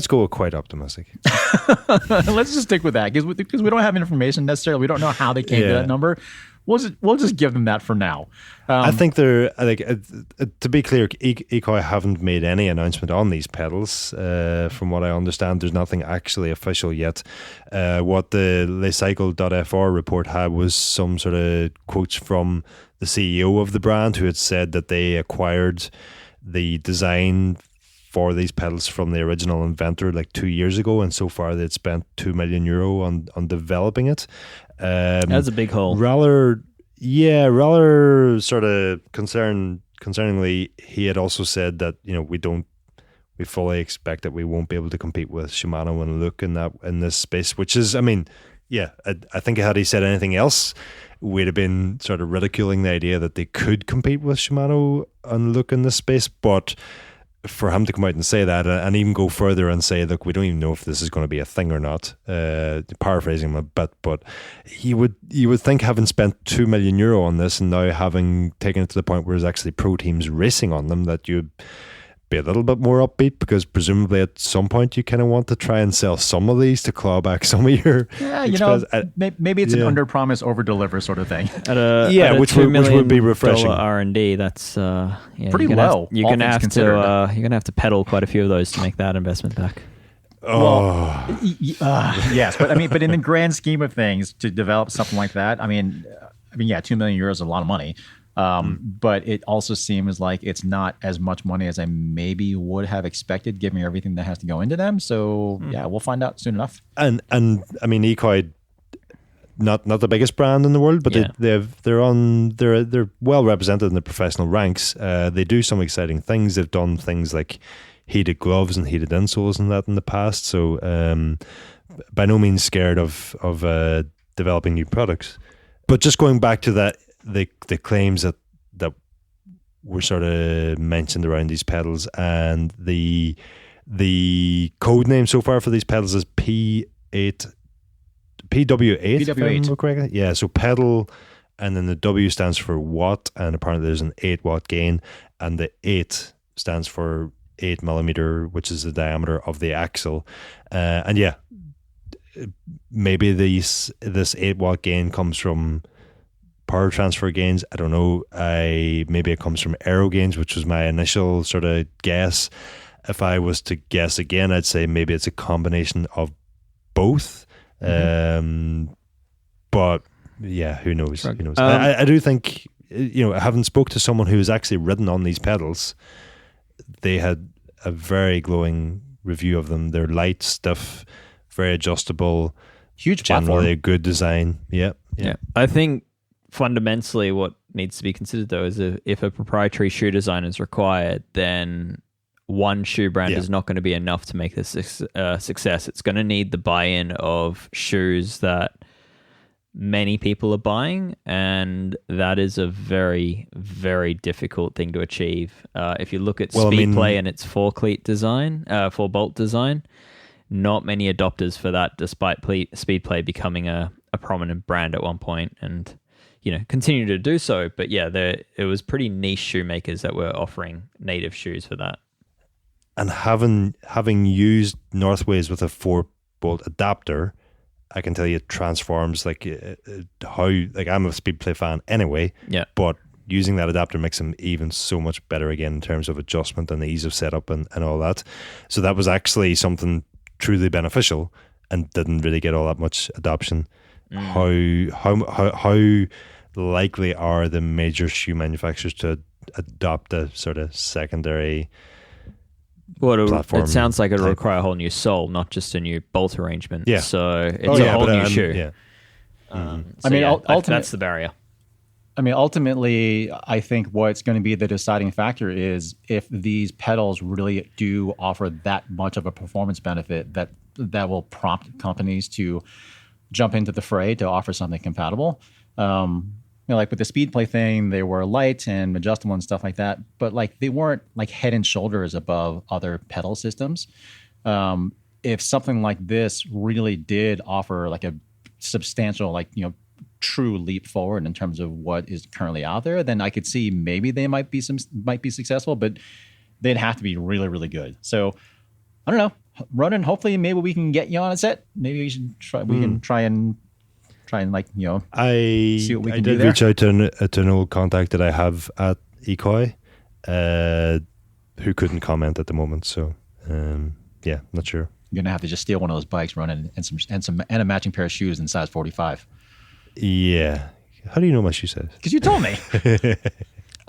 go with quite optimistic. Let's just stick with that because we don't have information necessarily. We don't know how they came to that number. We'll just give them that for now. I think they're to be clear, Ekoi haven't made any announcement on these pedals. From what I understand, there's nothing actually official yet. What the Lecycle.fr report had was some sort of quotes from the CEO of the brand, who had said that they acquired the design for these pedals from the original inventor 2 years ago, and so far they'd spent €2 million on developing it. That's a big hole. Rather sort of concerningly, he had also said that we fully expect that we won't be able to compete with Shimano and look in this space, which is, I think had he said anything else, we'd have been sort of ridiculing the idea that they could compete with Shimano and look in this space. But for him to come out and say that, and even go further and say, look, we don't even know if this is going to be a thing or not, paraphrasing him a bit, but you would think, having spent €2 million on this and now having taken it to the point where there's actually pro teams racing on them, that you'd be a little bit more upbeat, because presumably at some point you kind of want to try and sell some of these to claw back some of your maybe it's an under promise over deliver sort of thing. Which would be refreshing. R&D, that's pretty low. You're gonna have to pedal quite a few of those to make that investment back. Yes, but but in the grand scheme of things, to develop something like that, €2 million is a lot of money. But it also seems like it's not as much money as I maybe would have expected, given everything that has to go into them. So we'll find out soon enough. And Ekoi, not the biggest brand in the world, but they're well represented in the professional ranks. They do some exciting things. They've done things like heated gloves and heated insoles and that in the past. So by no means scared of developing new products. But just going back to that, the claims that were sort of mentioned around these pedals, and the code name so far for these pedals is PW8. If I remember correctly. Yeah, so pedal, and then the W stands for watt, and apparently there's an 8-watt gain, and the 8 stands for 8 millimeter, which is the diameter of the axle. maybe this 8-watt gain comes from power transfer gains. I don't know. Maybe it comes from aero gains, which was my initial sort of guess. If I was to guess again, I'd say maybe it's a combination of both. But yeah, who knows? Who knows? I do think, having spoke to someone who has actually ridden on these pedals, they had a very glowing review of them. They're light, stiff, very adjustable, huge generally platform. a good design. Yeah. I think fundamentally what needs to be considered though is if a proprietary shoe design is required, then one shoe brand is not going to be enough to make this success. It's going to need the buy-in of shoes that many people are buying, and that is a very, very difficult thing to achieve. If you look at Speedplay and its 4-cleat design, 4-bolt design, not many adopters for that, despite Speedplay becoming a prominent brand at one point, and continue to do so. But yeah, it was pretty niche shoemakers that were offering native shoes for that. And having used Northways with a 4-bolt adapter, I can tell you it transforms I'm a Speedplay fan anyway. Yeah. But using that adapter makes them even so much better again in terms of adjustment and the ease of setup and all that. So that was actually something truly beneficial and didn't really get all that much adoption. How likely are the major shoe manufacturers to adopt a sort of secondary platform? It sounds like it'll require a whole new sole, not just a new bolt arrangement. Yeah. So it's a whole new shoe. Yeah. That's the barrier. I mean, ultimately, I think what's going to be the deciding factor is if these pedals really do offer that much of a performance benefit that will prompt companies to jump into the fray to offer something compatible. Like with the Speedplay thing, they were light and adjustable and stuff like that, but like they weren't like head and shoulders above other pedal systems. If something like this really did offer like a substantial, true leap forward in terms of what is currently out there, then I could see maybe they might be successful, but they'd have to be really, really good. So I don't know, Ronan, hopefully maybe we can get you on a set. Maybe we should try. We can try and see what we can do there. I did reach out to an old contact that I have at Ekoi, who couldn't comment at the moment. So not sure. You're gonna have to just steal one of those bikes, Ronan, and a matching pair of shoes in size 45. Yeah. How do you know my shoe size? Because you told me.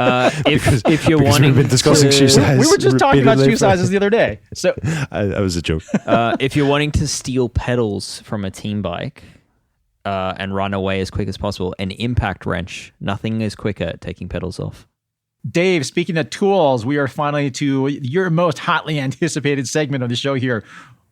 If you're because wanting we've been discussing shoe size, we were just talking about shoe sizes the other day. So that was a joke. If you're wanting to steal pedals from a team bike and run away as quick as possible, an impact wrench, nothing is quicker at taking pedals off. Dave, speaking of tools, we are finally to your most hotly anticipated segment of the show here.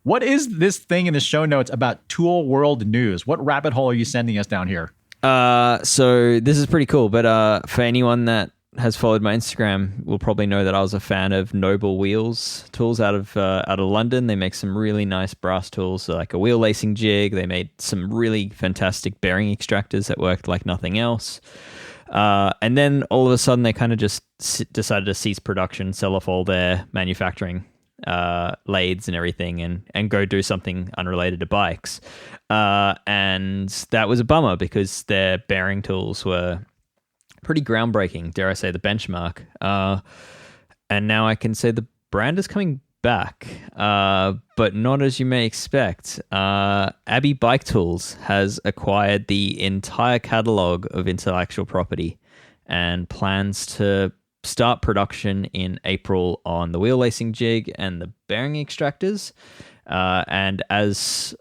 What is this thing in the show notes about Tool World News? What rabbit hole are you sending us down here? So this is pretty cool, but for anyone that has followed my Instagram will probably know that I was a fan of Noble Wheels tools out of London. They make some really nice brass tools, like a wheel lacing jig. They made some really fantastic bearing extractors that worked like nothing else. And then all of a sudden they kind of just decided to cease production, sell off all their manufacturing lathes and everything, and go do something unrelated to bikes. And that was a bummer because their bearing tools were pretty groundbreaking, dare I say, the benchmark. And now I can say the brand is coming back, but not as you may expect. Abbey Bike Tools has acquired the entire catalog of intellectual property and plans to start production in April on the wheel lacing jig and the bearing extractors. And as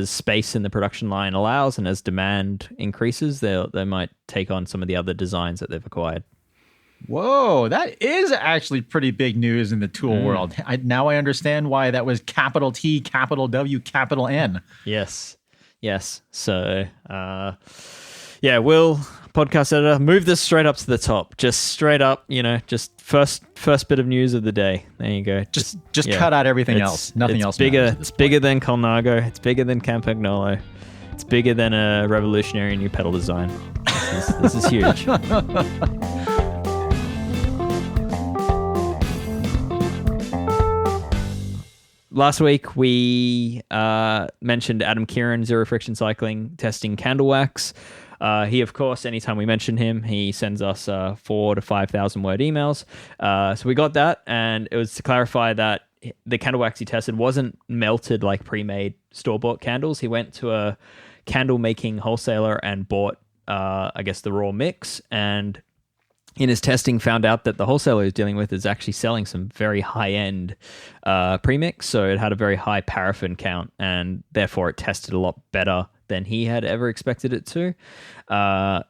space in the production line allows and as demand increases, they might take on some of the other designs that they've acquired. Whoa, that is actually pretty big news in the tool world. Now I understand why that was capital T, capital W, capital N. Yes. So, Will, podcast editor, move this straight up to the top. Just straight up, just first bit of news of the day. There you go. Just cut out everything else. Nothing else bigger. It's bigger than Colnago. It's bigger than Campagnolo. It's bigger than a revolutionary new pedal design. This is huge. last week we mentioned Adam Kieran, Zero Friction Cycling, testing candle wax. He, of course, anytime we mention him, he sends us 4,000 to 5,000 word emails. So we got that, and it was to clarify that the candle wax he tested wasn't melted like pre-made store-bought candles. He went to a candle-making wholesaler and bought, I guess, the raw mix, and in his testing found out that the wholesaler he's dealing with is actually selling some very high-end premix, so it had a very high paraffin count, and therefore it tested a lot better than he had ever expected it to.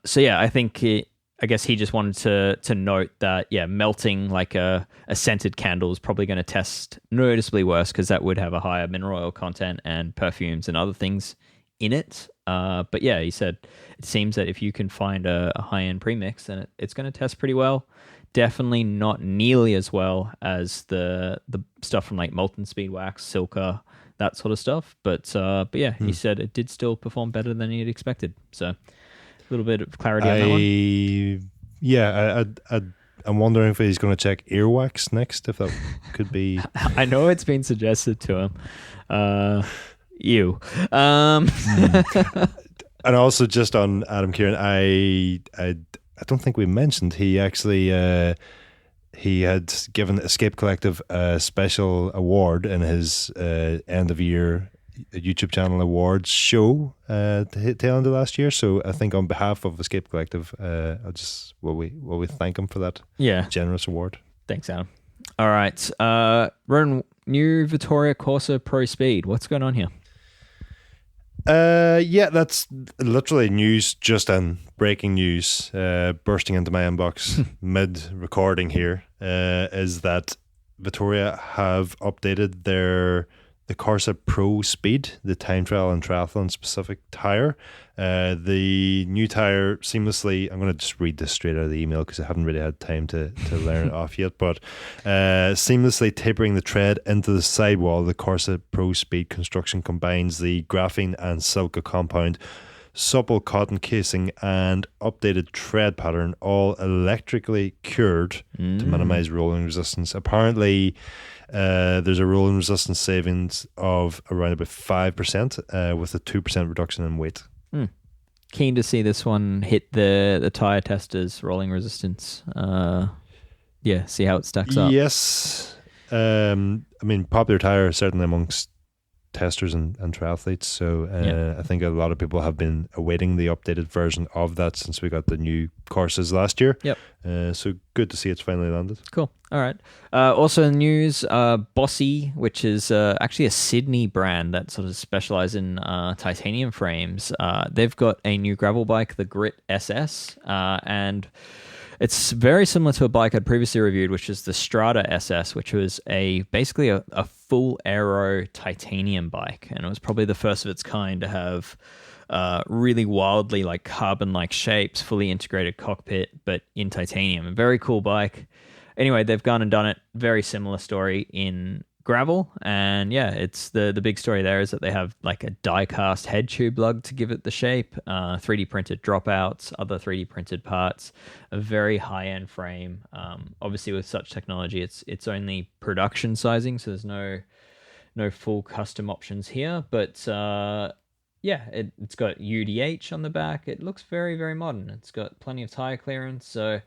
So yeah, I guess he just wanted to note that, yeah, melting like a scented candle is probably going to test noticeably worse because that would have a higher mineral oil content and perfumes and other things in it. But yeah, he said it seems that if you can find a high-end premix, then it's going to test pretty well. Definitely not nearly as well as the stuff from like Molten Speed Wax, Silka, that sort of stuff. But yeah, he said it did still perform better than he had expected. So a little bit of clarity on that one. Yeah, I'm wondering if he's going to check earwax next, if that could be. I know it's been suggested to him. You. And also just on Adam Kieran, I don't think we mentioned he actually he had given Escape Collective a special award in his end of year YouTube channel awards show tail end of last year. So I think on behalf of Escape Collective, I'll just will we thank him for that generous award. Thanks, Adam. All right, Ron, new Vittoria Corsa Pro Speed. What's going on here? Yeah, that's literally news, just in breaking news, bursting into my inbox mid recording here, is that Vittoria have updated the Corsa Pro Speed, the time trial and triathlon specific tire. The new tire seamlessly, I'm going to just read this straight out of the email because I haven't really had time to learn it off yet, but seamlessly tapering the tread into the sidewall. The Corsa Pro Speed construction combines the graphene and silica compound, supple cotton casing, and updated tread pattern, all electrically cured to minimize rolling resistance. Apparently, there's a rolling resistance savings of around about 5% with a 2% reduction in weight. Keen to see this one hit the tire testers rolling resistance. See how it stacks up. Yes. I mean, popular tire certainly amongst testers and triathletes. So I think a lot of people have been awaiting the updated version of that since we got the new Corsas last year. Yep. So good to see it's finally landed. Cool. All right. Also in news, Bossi, which is actually a Sydney brand that sort of specializes in titanium frames. They've got a new gravel bike, the Grit SS, and it's very similar to a bike I'd previously reviewed, which is the Strata SS, which was basically a full aero titanium bike, and it was probably the first of its kind to have really wildly like carbon-like shapes, fully integrated cockpit, but in titanium. A very cool bike. Anyway, they've gone and done it. Very similar story in gravel, and yeah, it's the big story there is that they have like a die-cast head tube lug to give it the shape, 3D printed dropouts, other 3D printed parts, a very high-end frame. Obviously, with such technology, it's only production sizing, so there's no full custom options here. But it's got UDH on the back. It looks very, very modern. It's got plenty of tire clearance, so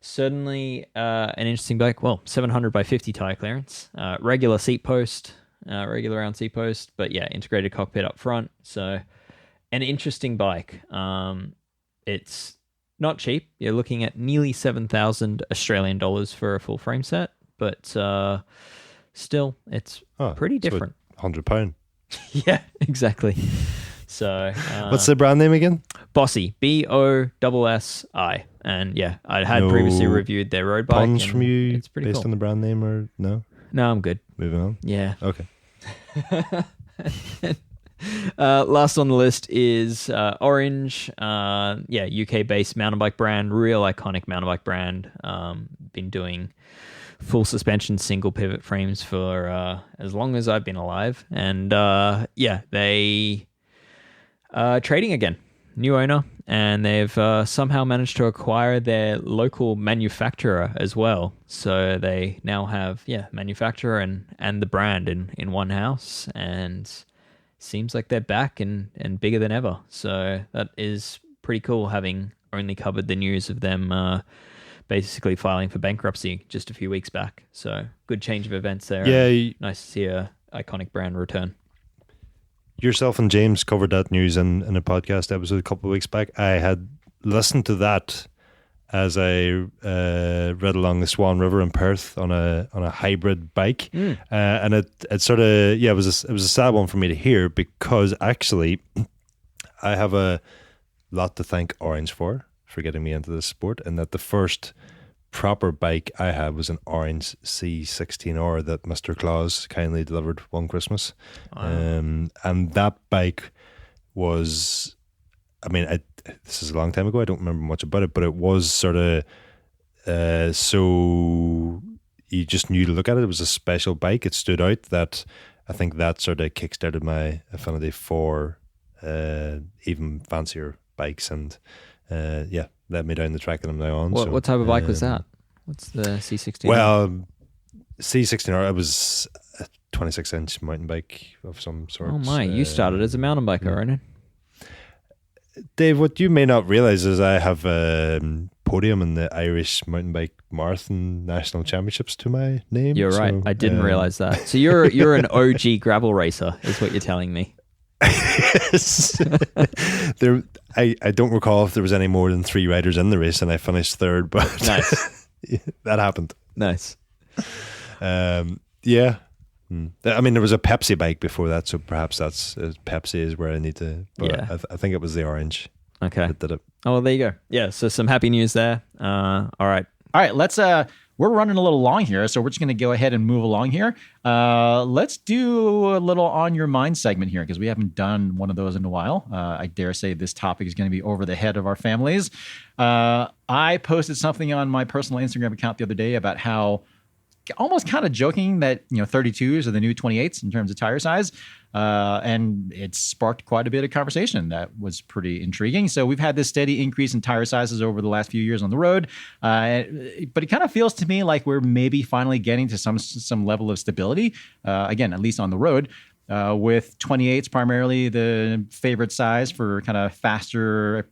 certainly an interesting bike. Well, 700 by 50 tire clearance, regular seat post, regular round seat post, but yeah, integrated cockpit up front. So an interesting bike. It's not cheap. You're looking at nearly 7,000 Australian dollars for a full frame set, but still, it's pretty different. £100. Yeah, exactly. So what's the brand name again? Bossi, BOSSI. And yeah, I had previously reviewed their road bike. Puns from you it's pretty based cool. on the brand name, or no? No, I'm good. Moving on. Yeah. Okay. Last on the list is Orange. UK-based mountain bike brand, real iconic mountain bike brand. Been doing full suspension single pivot frames for as long as I've been alive. And they trading again. new owner, and they've somehow managed to acquire their local manufacturer as well. So they now have manufacturer and the brand in one house, and seems like they're back and bigger than ever. So that is pretty cool, having only covered the news of them basically filing for bankruptcy just a few weeks back. So good change of events there. Yeah, nice to see a iconic brand return. Yourself and James covered that news in a podcast episode a couple of weeks back. I had listened to that as I read along the Swan River in Perth on a hybrid bike, and it sort of it was a sad one for me to hear, because actually I have a lot to thank Orange for getting me into this sport, and that the first proper bike I had was an orange C16R that Mr. Claus kindly delivered one Christmas. Wow. And that bike was, this is a long time ago, I don't remember much about it, but it was sort of so you just knew to look at it. It was a special bike. It stood out. That I think that sort of kickstarted my affinity for even fancier bikes, and led me down the track that I'm now on. What type of bike was that? What's the C16? Well, C16R, it was a 26-inch mountain bike of some sort. Oh my, you started as a mountain biker, right? Dave, what you may not realize is I have a podium in the Irish Mountain Bike Marathon National Championships to my name. You're right. I didn't realize that. So you're an OG gravel racer, is what you're telling me. Yes. I don't recall if there was any more than 3 riders in the race, and I finished third, but nice. That happened. Nice. Yeah. I mean, there was a Pepsi bike before that, so perhaps that's Pepsi is where I need to. But yeah. I think it was the orange. Okay. That did it. Oh, well, there you go. Yeah. So some happy news there. All right. Let's we're running a little long here, so we're just going to go ahead and move along here. Let's do a little on your mind segment here, because we haven't done one of those in a while. I dare say this topic is going to be over the head of our families. I posted something on my personal Instagram account the other day about how, almost kind of joking, that 32s are the new 28s in terms of tire size, and it sparked quite a bit of conversation that was pretty intriguing. So we've had this steady increase in tire sizes over the last few years on the road, but it kind of feels to me like we're maybe finally getting to some level of stability, again, at least on the road, with 28s primarily the favorite size for kind of faster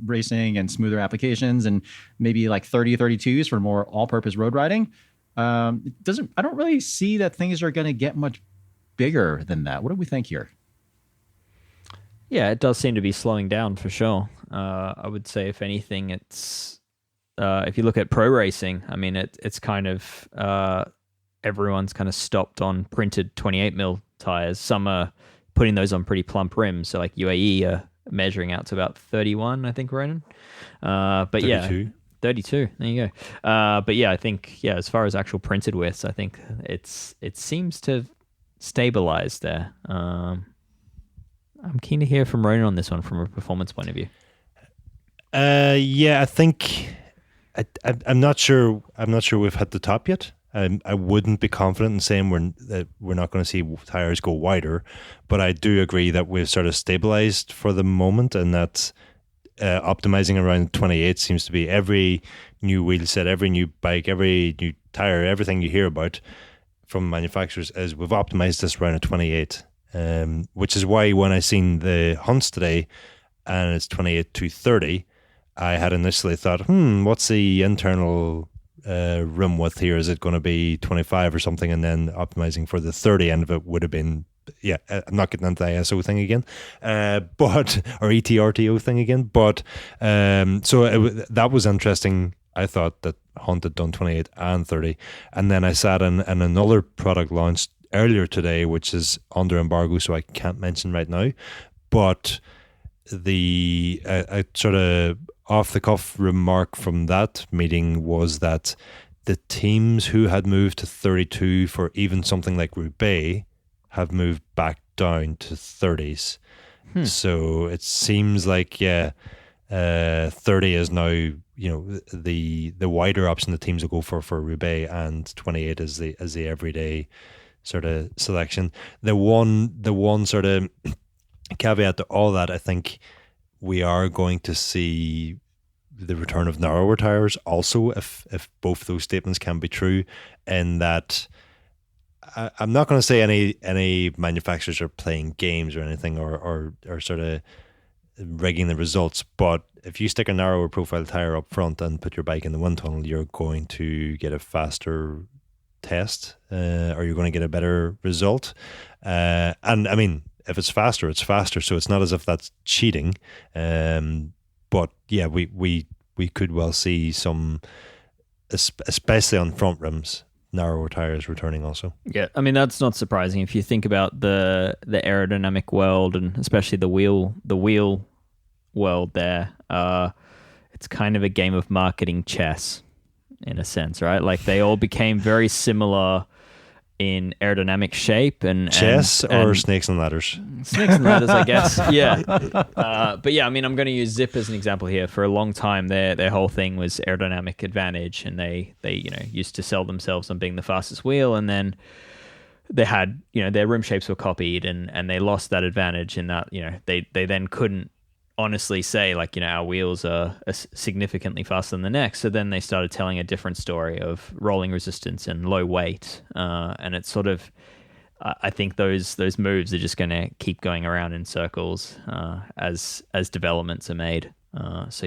racing and smoother applications, and maybe like 32s for more all-purpose road riding. I don't really see that things are going to get much bigger than that. What do we think here? Yeah, it does seem to be slowing down for sure. I would say, if anything, it's if you look at pro racing, I mean, it's kind of everyone's kind of stopped on printed 28mm tires. Some are putting those on pretty plump rims. So like UAE are measuring out to about 31, I think, Ronan. But 32. Yeah. 32. There you go. But yeah, I think, as far as actual printed widths, I think it seems to have stabilized there. I'm keen to hear from Ronan on this one from a performance point of view. I think I'm not sure. I'm not sure we've hit the top yet. I wouldn't be confident in saying we're not going to see tires go wider, but I do agree that we've sort of stabilized for the moment, and that optimizing around 28 seems to be every new wheel set, every new bike, every new tire, everything you hear about from manufacturers is we've optimized this around a 28, which is why when I seen the Hunts today and it's 28 to 30, I had initially thought, what's the internal rim width here? Is it going to be 25 or something? And then optimizing for the 30 end of it would have been, I'm not getting into the ISO thing again, or ETRTO thing again. But that was interesting. I thought that Hunt had done 28 and 30. And then I sat in another product launched earlier today, which is under embargo, so I can't mention right now. But the sort of off-the-cuff remark from that meeting was that the teams who had moved to 32 for even something like Roubaix have moved back down to 30s. So it seems like 30 is now the wider option the teams will go for Roubaix, and 28 is the everyday sort of selection. The one sort of caveat to all that, I think, we are going to see the return of narrower tires also, if both those statements can be true, in that I'm not going to say any manufacturers are playing games or anything or sort of rigging the results, but if you stick a narrower profile tire up front and put your bike in the wind tunnel, you're going to get a faster test, or you're going to get a better result. And I mean, if it's faster, it's faster, so it's not as if that's cheating. But yeah, we could well see some, especially on front rims, narrower tires returning also. Yeah, I mean, that's not surprising if you think about the aerodynamic world, and especially the wheel world there. It's kind of a game of marketing chess in a sense, right? Like they all became very similar in aerodynamic shape and chess or snakes and ladders. Snakes and ladders, I guess. Yeah. But yeah, I mean, I'm going to use Zip as an example here. For a long time, their whole thing was aerodynamic advantage, and they used to sell themselves on being the fastest wheel, and then they had, their rim shapes were copied, and they lost that advantage in that, they then couldn't honestly say like, our wheels are significantly faster than the next. So then they started telling a different story of rolling resistance and low weight. And it's sort of, I think those moves are just going to keep going around in circles as developments are made. So,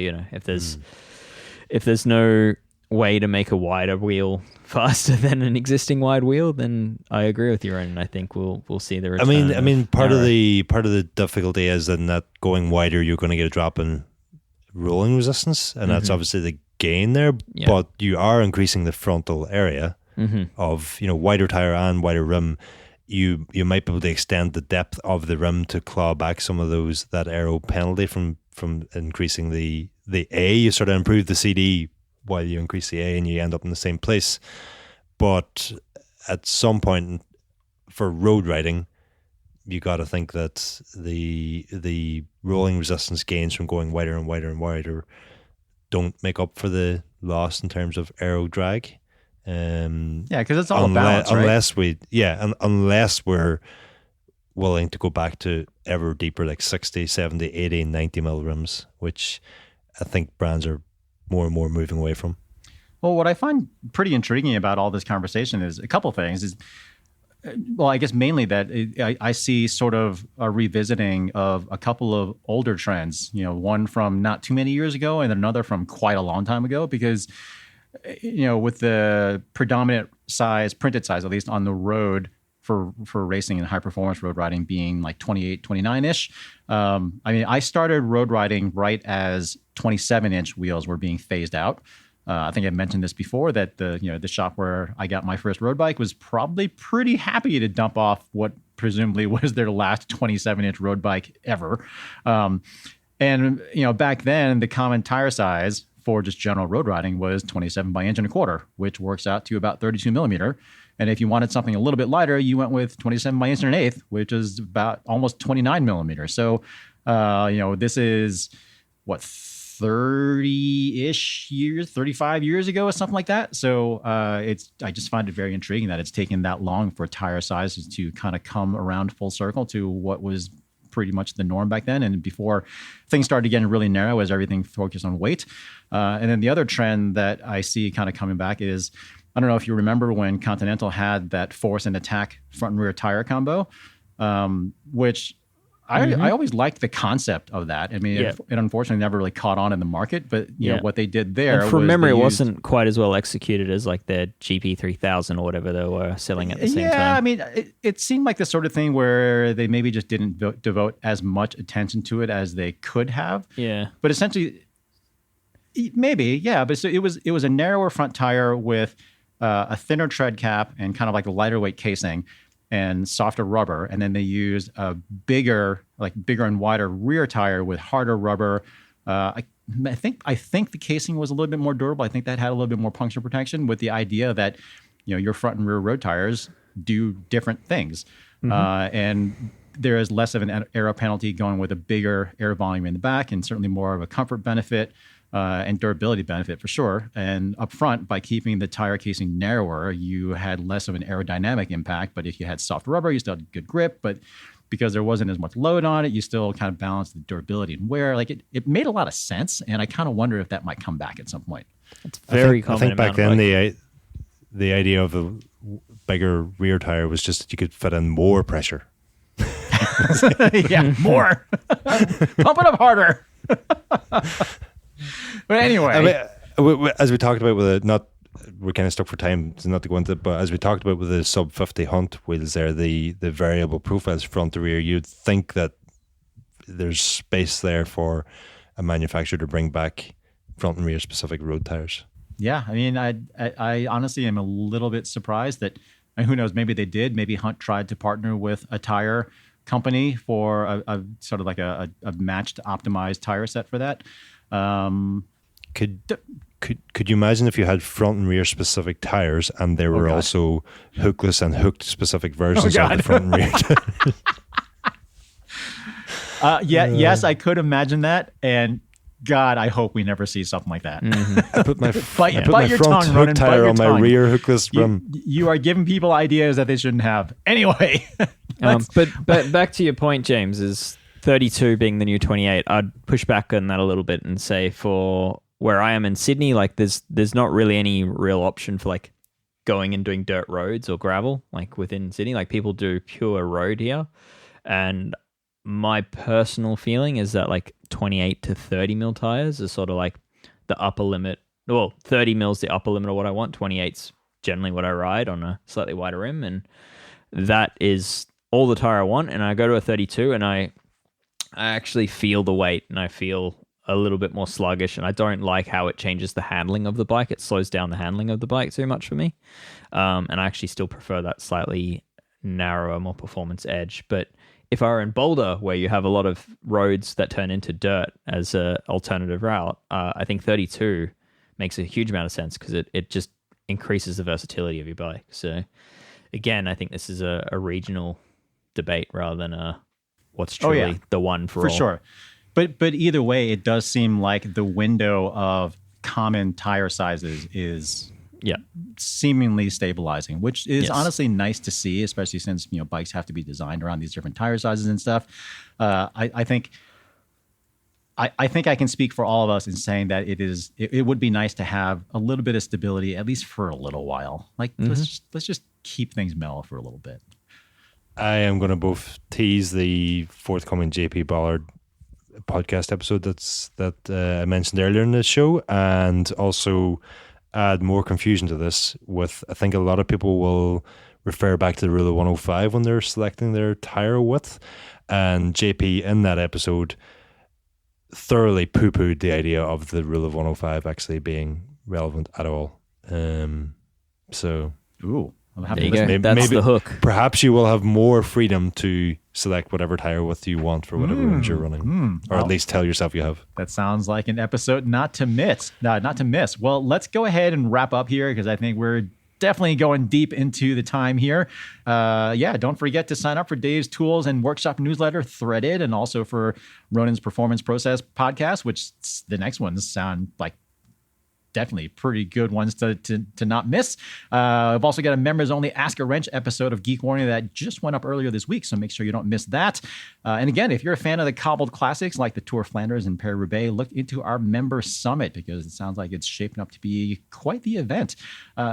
if there's no way to make a wider wheel faster than an existing wide wheel, then I agree with you, and I think we'll see the return. I mean, part of the difficulty is in that going wider, you're going to get a drop in rolling resistance, and that's obviously the gain there. Yeah. But you are increasing the frontal area of wider tire and wider rim. You might be able to extend the depth of the rim to claw back some of that aero penalty from increasing the A. You sort of improve the CD while you increase the A, and you end up in the same place. But at some point for road riding, you got to think that the rolling resistance gains from going wider and wider and wider don't make up for the loss in terms of aero drag. Because it's all balance, right? Unless we're willing to go back to ever deeper, like 60, 70, 80, 90 mil rims, which I think brands are more and more moving away from. Well, what I find pretty intriguing about all this conversation is a couple things. I guess mainly that I see sort of a revisiting of a couple of older trends, one from not too many years ago and another from quite a long time ago, because, with the predominant size, printed size, at least on the road for racing and high performance road riding being like 28, 29-ish. I started road riding right as 27-inch wheels were being phased out. I think I mentioned this before, that the shop where I got my first road bike was probably pretty happy to dump off what presumably was their last 27-inch road bike ever. Back then, the common tire size for just general road riding was 27 by inch and a quarter, which works out to about 32 millimeter. And if you wanted something a little bit lighter, you went with 27 by inch and an eighth, which is about almost 29 millimeters. So, this is what, 30-ish years, 35 years ago or something like that. So I just find it very intriguing that it's taken that long for tire sizes to kind of come around full circle to what was pretty much the norm back then, and before things started getting really narrow as everything focused on weight. And then the other trend that I see kind of coming back is, I don't know if you remember when Continental had that force and attack front and rear tire combo, which I always liked the concept of that. I mean, it unfortunately never really caught on in the market, but what they did there, and from memory, it wasn't quite as well executed as like their GP3000 or whatever they were selling at the same time. Yeah, I mean, it seemed like the sort of thing where they maybe just didn't devote as much attention to it as they could have. Yeah. But essentially, maybe, yeah. But so it was a narrower front tire with a thinner tread cap and kind of like a lighter weight casing and softer rubber, and then they used a bigger and wider rear tire with harder rubber. I think the casing was a little bit more durable. I think that had a little bit more puncture protection, with the idea that your front and rear road tires do different things, and there is less of an aero penalty going with a bigger air volume in the back, and certainly more of a comfort benefit. And durability benefit for sure. And up front, by keeping the tire casing narrower, you had less of an aerodynamic impact. But if you had soft rubber, you still had good grip. But because there wasn't as much load on it. You still kind of balanced the durability and wear. Like it made a lot of sense, and I kind of wonder if that might come back at some point. It's very common. I think back then the idea of a bigger rear tire was just that you could fit in more pressure. Yeah, more. Pump it up harder. But anyway, I mean, as we talked about we're kind of stuck for time, so not to go into it, but as we talked about with the Sub50 Hunt wheels there, the variable profiles front to rear, you'd think that there's space there for a manufacturer to bring back front and rear specific road tires. Yeah, I mean, I honestly am a little bit surprised that, and who knows, maybe they did. Maybe Hunt tried to partner with a tire company for a sort of like a matched, optimized tire set for that. Could you imagine if you had front and rear specific tires and there were also hookless and hooked specific versions of the front and rear tires? Yes, I could imagine that, and God, I hope we never see something like that. Mm-hmm. I put my front hook tire on my rear hookless rim. You are giving people ideas that they shouldn't have. Anyway. But back to your point, James, is 32 being the new 28. I'd push back on that a little bit and say for where I am in Sydney, like there's not really any real option for like going and doing dirt roads or gravel like within Sydney. Like people do pure road here. And my personal feeling is that like 28 to 30 mil tires is sort of like the upper limit. Well, 30 mil is the upper limit of what I want. 28's generally what I ride on a slightly wider rim. And that is all the tire I want. And I go to a 32 and I actually feel the weight and I feel a little bit more sluggish, and I don't like how it changes the handling of the bike. It slows down the handling of the bike too much for me. And I actually still prefer that slightly narrower, more performance edge. But if I were in Boulder, where you have a lot of roads that turn into dirt as an alternative route, I think 32 makes a huge amount of sense because it just increases the versatility of your bike. So again, I think this is a regional debate rather than what's truly the one for all. For sure. But either way, it does seem like the window of common tire sizes is seemingly stabilizing, which is honestly nice to see, especially since bikes have to be designed around these different tire sizes and stuff. I think I can speak for all of us in saying that it would be nice to have a little bit of stability, at least for a little while. Like let's just keep things mellow for a little bit. I am going to both tease the forthcoming JP Ballard podcast episode that I mentioned earlier in the show, and also add more confusion to this with, I think a lot of people will refer back to the rule of 105 when they're selecting their tire width, and JP in that episode thoroughly poo-pooed the idea of the rule of 105 actually being relevant at all. So ooh, I'll have there you go. That's the hook. Perhaps you will have more freedom to select whatever tire width you want for whatever rims you're running, or at least tell yourself you have. That sounds like an episode not to miss. Well, let's go ahead and wrap up here because I think we're definitely going deep into the time here. Don't forget to sign up for Dave's Tools and Workshop newsletter, Threaded, and also for Ronan's Performance Process podcast, which the next ones sound like definitely pretty good ones to not miss. We've also got a members only Ask a Wrench episode of Geek Warning that just went up earlier this week, so make sure you don't miss that. And again, if you're a fan of the cobbled classics like the Tour Flanders and Paris-Roubaix, look into our member summit because it sounds like it's shaping up to be quite the event.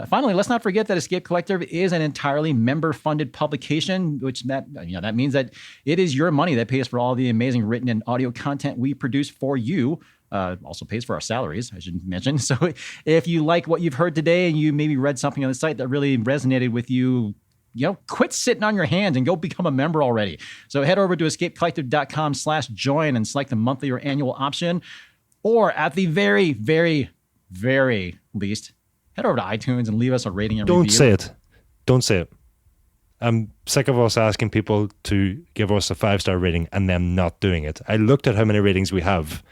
Finally, let's not forget that Escape Collective is an entirely member-funded publication, which that means that it is your money that pays for all the amazing written and audio content we produce for you. Also pays for our salaries, I should mention. So if you like what you've heard today and you maybe read something on the site that really resonated with you, quit sitting on your hands and go become a member already. So head over to escapecollective.com/join and select the monthly or annual option. Or at the very, very, very least, head over to iTunes and leave us a rating and review. Don't say it. I'm sick of us asking people to give us a 5-star rating and them not doing it. I looked at how many ratings we have,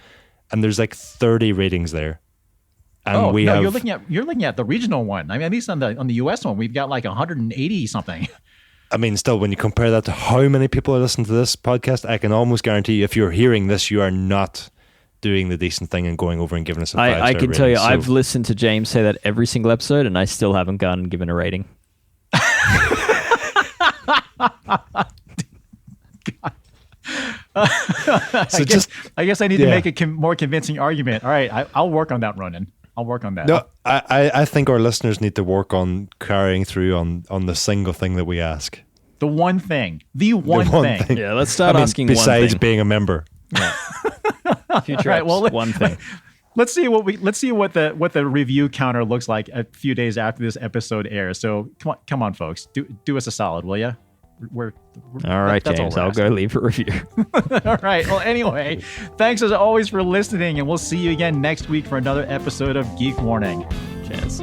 and there's like 30 ratings there. And you're looking at the regional one. I mean, at least on the US one, we've got like 180 something. I mean, still, when you compare that to how many people are listening to this podcast, I can almost guarantee you, if you're hearing this, you are not doing the decent thing and going over and giving us a 5-star rating. I can tell you, I've listened to James say that every single episode, and I still haven't gone and given a rating. I guess I need to make a more convincing argument. All right, I'll work on that, Ronan. I'll work on that. No, I think our listeners need to work on carrying through on the single thing that we ask. The one thing. The one thing. Yeah, let's start asking besides one thing. being a member. Yeah. Future Right, well, one thing. Let's see what the review counter looks like a few days after this episode airs. So come on, folks, do us a solid, will you? We're all right, that's James. all I'll go leave a review. All right. Well, anyway, thanks as always for listening, and we'll see you again next week for another episode of Geek Warning. Cheers.